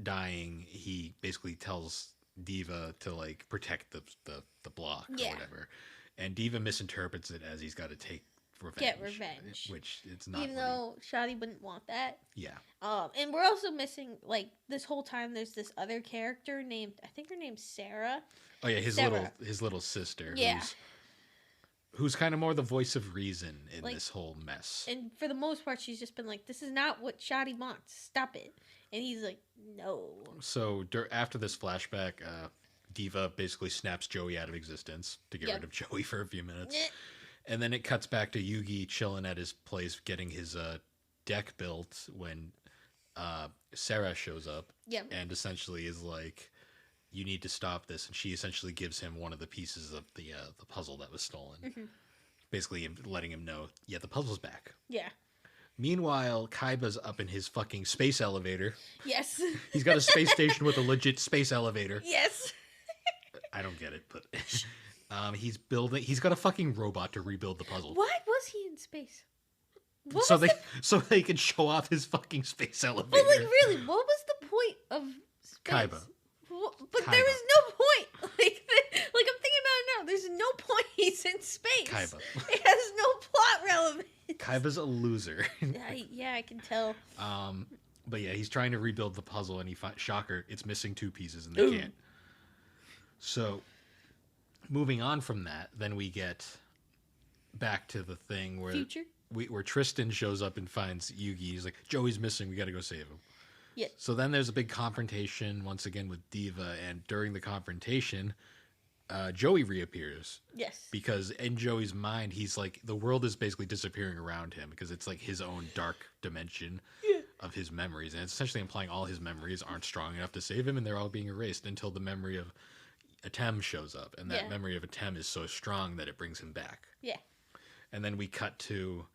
dying, he basically tells Diva to protect the block or whatever. And Diva misinterprets it as he's got to take revenge. Get revenge. Which it's not. Even though Shadi wouldn't want that. Yeah. And we're also missing, this whole time there's this other character named, I think her name's Sarah. Oh yeah, his Sarah. little sister. Yeah. Who's kind of more the voice of reason in this whole mess. And for the most part, she's just been like, this is not what Shadi wants. Stop it. And he's like, no. So after this flashback, Diva basically snaps Joey out of existence to get rid of Joey for a few minutes. And then it cuts back to Yugi chilling at his place getting his deck built when Sarah shows up. Yep. And essentially is like, you need to stop this. And she essentially gives him one of the pieces of the puzzle that was stolen. Mm-hmm. Basically letting him know, the puzzle's back. Yeah. Meanwhile, Kaiba's up in his fucking space elevator. Yes. He's got a space station with a legit space elevator. Yes. I don't get it, but he's got a fucking robot to rebuild the puzzle. Why was he in space? So they can show off his fucking space elevator. But really, what was the point of space? Kaiba. But there was no point. I'm thinking about it now. There's no point he's in space. Kaiba. It has no plot relevance. Kaiba's a loser. Yeah, I can tell. But yeah, he's trying to rebuild the puzzle, and shocker, it's missing 2 pieces, and they can't. So, moving on from that, then we get back to the thing where where Tristan shows up and finds Yugi. He's like, Joey's missing. We got to go save him. Yeah. So then there's a big confrontation once again with Diva, and during the confrontation, Joey reappears. Yes. Because in Joey's mind, he's like, the world is basically disappearing around him because it's like his own dark dimension of his memories. And it's essentially implying all his memories aren't strong enough to save him, and they're all being erased until the memory of Atem shows up. And that memory of Atem is so strong that it brings him back. Yeah. And then we cut to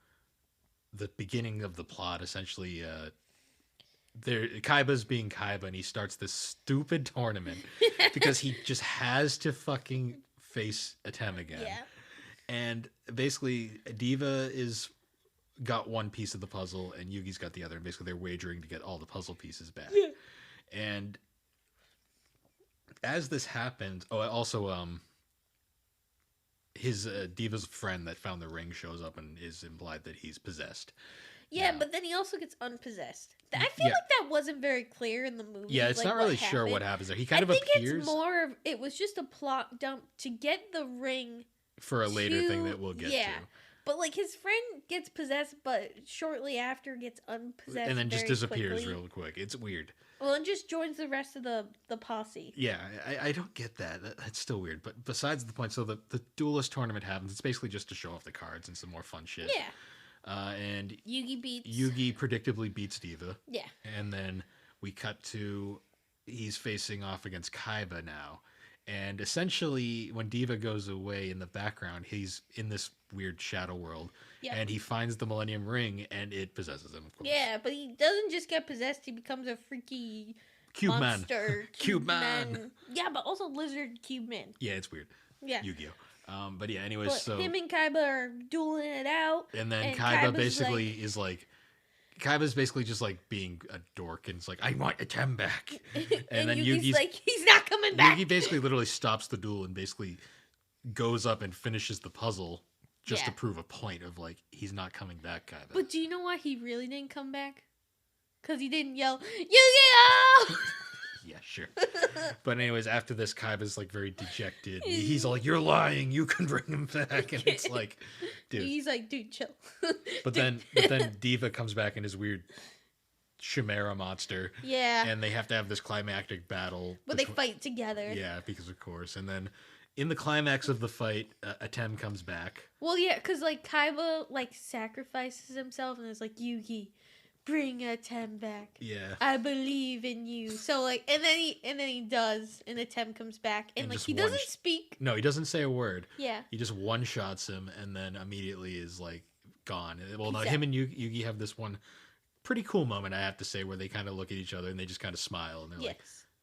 the beginning of the plot, essentially. Kaiba's being Kaiba, and he starts this stupid tournament because he just has to fucking face Atem again. Yeah. And basically, Diva got one piece of the puzzle, and Yugi's got the other. And basically, they're wagering to get all the puzzle pieces back. Yeah. And as this happens, also, his Diva's friend that found the ring shows up and is implied that he's possessed. Yeah, but then he also gets unpossessed. I feel like that wasn't very clear in the movie. Yeah, it's not really sure what happens there. He kind of appears. I think it's more of, it was just a plot dump to get the ring. For a later thing that we'll get to. But his friend gets possessed, but shortly after gets unpossessed. And then just disappears real quick. It's weird. Well, and just joins the rest of the posse. Yeah, I don't get that. That's still weird. But besides the point, so the duelist tournament happens. It's basically just to show off the cards and some more fun shit. Yeah. And Yugi predictably beats Diva. Yeah. And then we cut to he's facing off against Kaiba now. And essentially, when Diva goes away in the background, he's in this weird shadow world. Yeah. And he finds the Millennium Ring, and it possesses him, of course. Yeah, but he doesn't just get possessed. He becomes a freaky Cube monster. Cube man. Yeah, but also lizard Cube man. Yeah, it's weird. Yeah. Yu-Gi-Oh! But yeah, anyways, so him and Kaiba are dueling it out. And then Kaiba basically is like, Kaiba's basically just like being a dork, and it's like, I want Atem back. And then Yugi's like, he's not coming back. Yugi basically literally stops the duel and basically goes up and finishes the puzzle just to prove a point of like, he's not coming back, Kaiba. But do you know why he really didn't come back? Because he didn't yell, Yu-Gi-Oh! Yeah, sure. But anyways, after this, Kaiba's like very dejected. He's all like, you're lying. You can bring him back. And it's like, dude. He's like, dude, chill. But then Diva comes back in his weird chimera monster. Yeah. And they have to have this climactic battle. But they fight together. Yeah, because of course. And then in the climax of the fight, Atem comes back. Well, yeah, because like Kaiba like sacrifices himself and is like, Yugi, bring Atem back. Yeah. I believe in you. So like, and then he does, and Atem comes back, and like he doesn't speak. No, he doesn't say a word. Yeah. He just one shots him, and then immediately is like gone. Well, no, him and Yugi have this one pretty cool moment, I have to say, where they kind of look at each other and they just kind of smile, and they're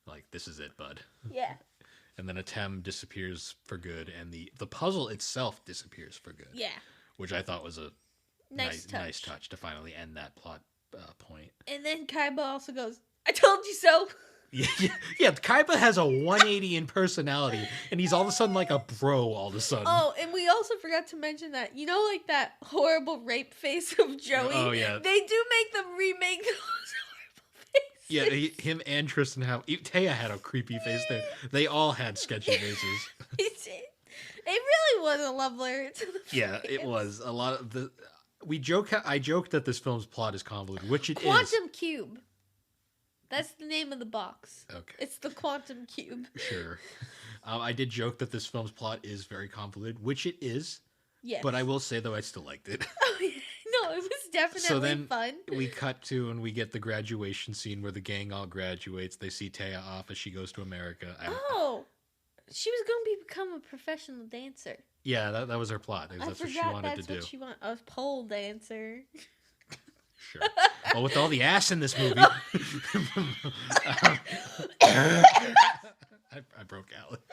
like, this is it, bud. Yeah. And then Atem disappears for good, and the puzzle itself disappears for good. Yeah. Which I thought was a nice touch to finally end that plot point. And then Kaiba also goes, I told you so. Yeah, Kaiba has a 180 in personality, and he's all of a sudden like a bro all of a sudden. Oh, and we also forgot to mention that, you know, like that horrible rape face of Joey? Oh, yeah. They do make them remake those horrible faces. Yeah, him and Tristan Taya had a creepy face there. They all had sketchy faces. It really was a love letter to the fans. Yeah, it was. A lot of the... I joke that this film's plot is convoluted, which it is. Quantum Cube. That's the name of the box. Okay. It's the Quantum Cube. Sure. I did joke that this film's plot is very convoluted, which it is. Yes. But I will say, though, I still liked it. Oh, yeah. No, it was definitely so then fun. We cut to, and we get the graduation scene where the gang all graduates. They see Taya off as she goes to America. She was going to become a professional dancer. Yeah, that was her plot. That's what she wanted to do. That's what she wanted. A pole dancer. Sure. Well, with all the ass in this movie. I broke Alex.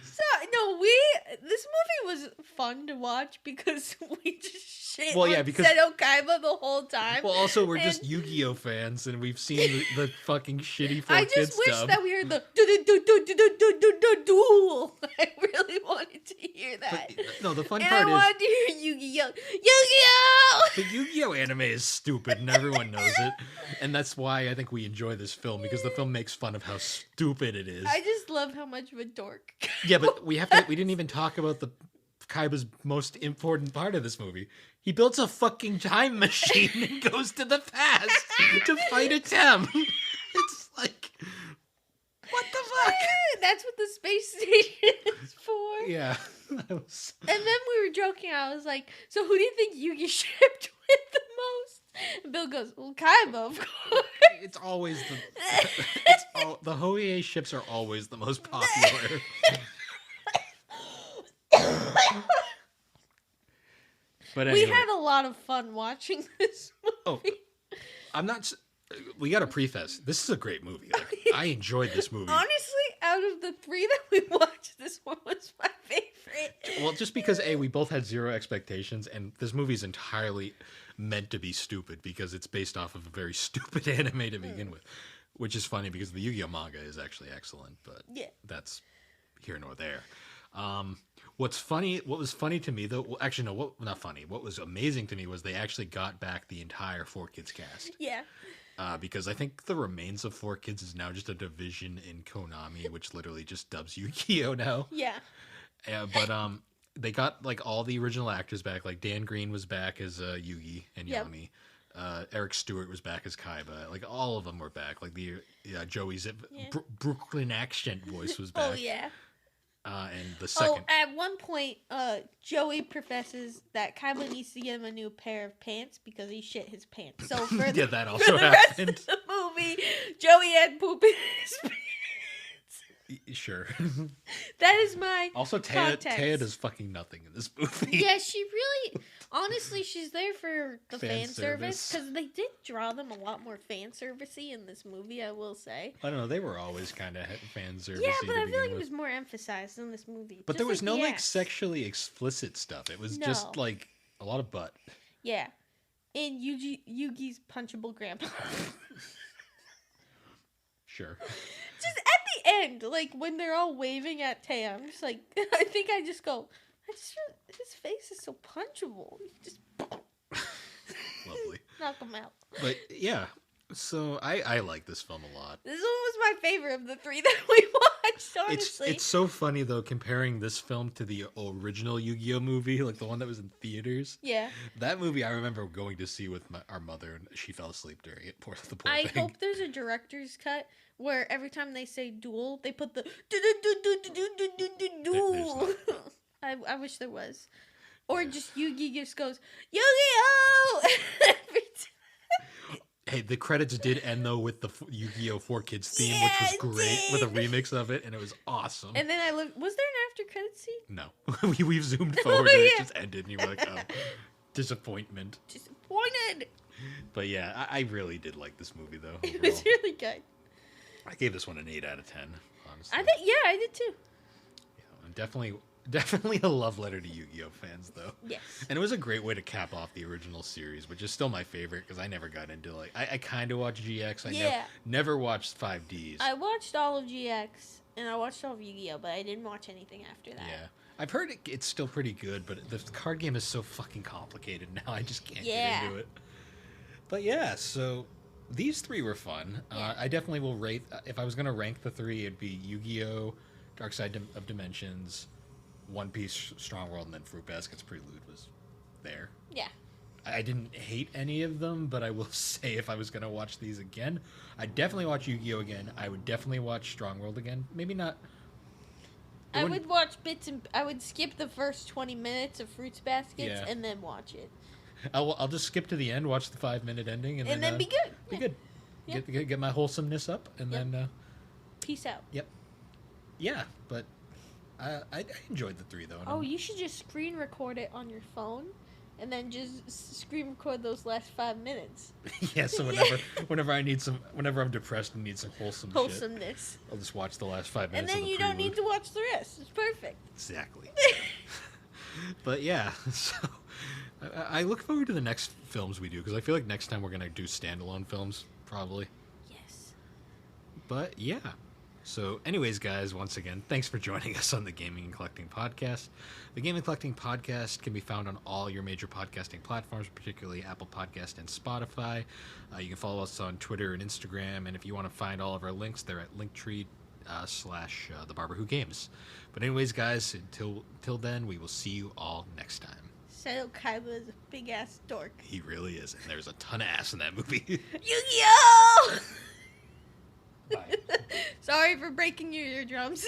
So, no, this movie was fun to watch because we just shit on Seto Kaiba the whole time. Well, also, we're just Yu-Gi-Oh fans, and we've seen the fucking shitty 4 I Kids just wish dub. that we heard the duel. I really wanted to hear that. But, no, the fun and part I is... wanted to hear Yu-Gi-Oh! Yu-Gi-Oh! The Yu-Gi-Oh anime is stupid, and everyone knows it. And that's why I think we enjoy this film, because the film makes fun of how stupid it is. I just love how much of a dork. Yeah, but we didn't even talk about the Kaiba's most important part of this movie. He builds a fucking time machine and goes to the past to fight Atem. It's like, what the fuck? That's what the space station is for. Yeah. And then we were joking. I was like, so who do you think Yugi shipped with the most? And Bill goes, well, Kaiba, of course. It's always the Hoei ships are always the most popular. But anyway, we had a lot of fun watching this movie. We got to preface. This is a great movie. Like, I enjoyed this movie. Honestly, out of the 3 that we watched, this one was my favorite. Well, just because we both had zero expectations, and this movie is entirely meant to be stupid because it's based off of a very stupid anime to begin with, which is funny because the Yu-Gi-Oh manga is actually excellent, but that's here nor there. What was funny to me though, well, actually no, not funny. What was amazing to me was they actually got back the entire 4 Kids cast. Yeah. Because I think the remains of 4 Kids is now just a division in Konami, which literally just dubs Yu-Gi-Oh now. Yeah. But they got like all the original actors back. Like Dan Green was back as Yugi and Yami. Eric Stewart was back as Kaiba. Like all of them were back. Like the Joey's Brooklyn accent voice was back. Oh yeah. And the second. Oh, at one point, Joey professes that Kaiba needs to get him a new pair of pants because he shit his pants. So for yeah, that also for the happened. rest of the movie, Joey had poop in his pants. Sure. That is my also Taya does fucking nothing in this movie. Yeah, she really, honestly, she's there for the fan service because they did draw them a lot more fan servicey in this movie. I will say. I don't know. They were always kind of fan servicey. Yeah, but I feel like it was more emphasized in this movie. But there was no like sexually explicit stuff. It was just like a lot of butt. Yeah. and Yugi's punchable grandpa. Sure. Just at the end, like when they're all waving at Tay, I'm just like, I think I just go, his face is so punchable. Just Lovely. knock him out. But yeah, so I like this film a lot. This one was my favorite of the three that we watched, honestly. It's so funny though, comparing this film to the original Yu-Gi-Oh movie, like the one that was in theaters. Yeah. That movie I remember going to see with our mother, and she fell asleep during it. Poor thing. I hope there's a director's cut where every time they say duel, they put the duel. I wish there was. Or just Yugi just goes, Yu-Gi-Oh! Every time. Hey, the credits did end though with the Yu-Gi-Oh! 4Kids theme, which was great, with a remix of it, and it was awesome. And then was there an after credits scene? No. We've zoomed forward and it just ended, and you were like, oh, disappointment. Disappointed. But yeah, I really did like this movie though. It was really good. I gave this one an 8 out of 10, honestly. I did too. Yeah, and definitely a love letter to Yu-Gi-Oh! Fans, though. Yes. And it was a great way to cap off the original series, which is still my favorite because I never got into, like, I kind of watched GX. I never watched 5Ds. I watched all of GX, and I watched all of Yu-Gi-Oh!, but I didn't watch anything after that. Yeah. I've heard it's still pretty good, but the card game is so fucking complicated now, I just can't get into it. But yeah, so these three were fun. Yeah. I definitely will rate, if I was going to rank the three, it'd be Yu-Gi-Oh!, Dark Side of Dimensions, One Piece, Strong World, and then Fruit Basket's Prelude was there. Yeah. I didn't hate any of them, but I will say if I was going to watch these again, I'd definitely watch Yu-Gi-Oh! Again. I would definitely watch Strong World again. Maybe not. I would watch I would skip the first 20 minutes of Fruits Baskets and then watch it. I'll just skip to the end, watch the 5-minute ending, and then be good. Be good. Yeah. Get my wholesomeness up, and then peace out. Yep. Yeah, but I enjoyed the three though. Oh, you should just screen record it on your phone, and then just screen record those last 5 minutes. Yeah. So whenever I'm depressed and need some wholesomeness, shit, I'll just watch the last 5 minutes. And then you don't need to watch the rest. It's perfect. Exactly. But yeah, so I look forward to the next films we do because I feel like next time we're gonna do standalone films probably. Yes. But yeah. So anyways, guys, once again, thanks for joining us on the Gaming and Collecting Podcast. The Gaming and Collecting Podcast can be found on all your major podcasting platforms, particularly Apple Podcast and Spotify. You can follow us on Twitter and Instagram, and if you want to find all of our links, they're at Linktree / The Barber Who Games. But anyways, guys, until then, we will see you all next time. Seto Kaiba is a big-ass dork. He really is, and there's a ton of ass in that movie. Yu-Gi-Oh! Bye. Sorry for breaking your eardrums.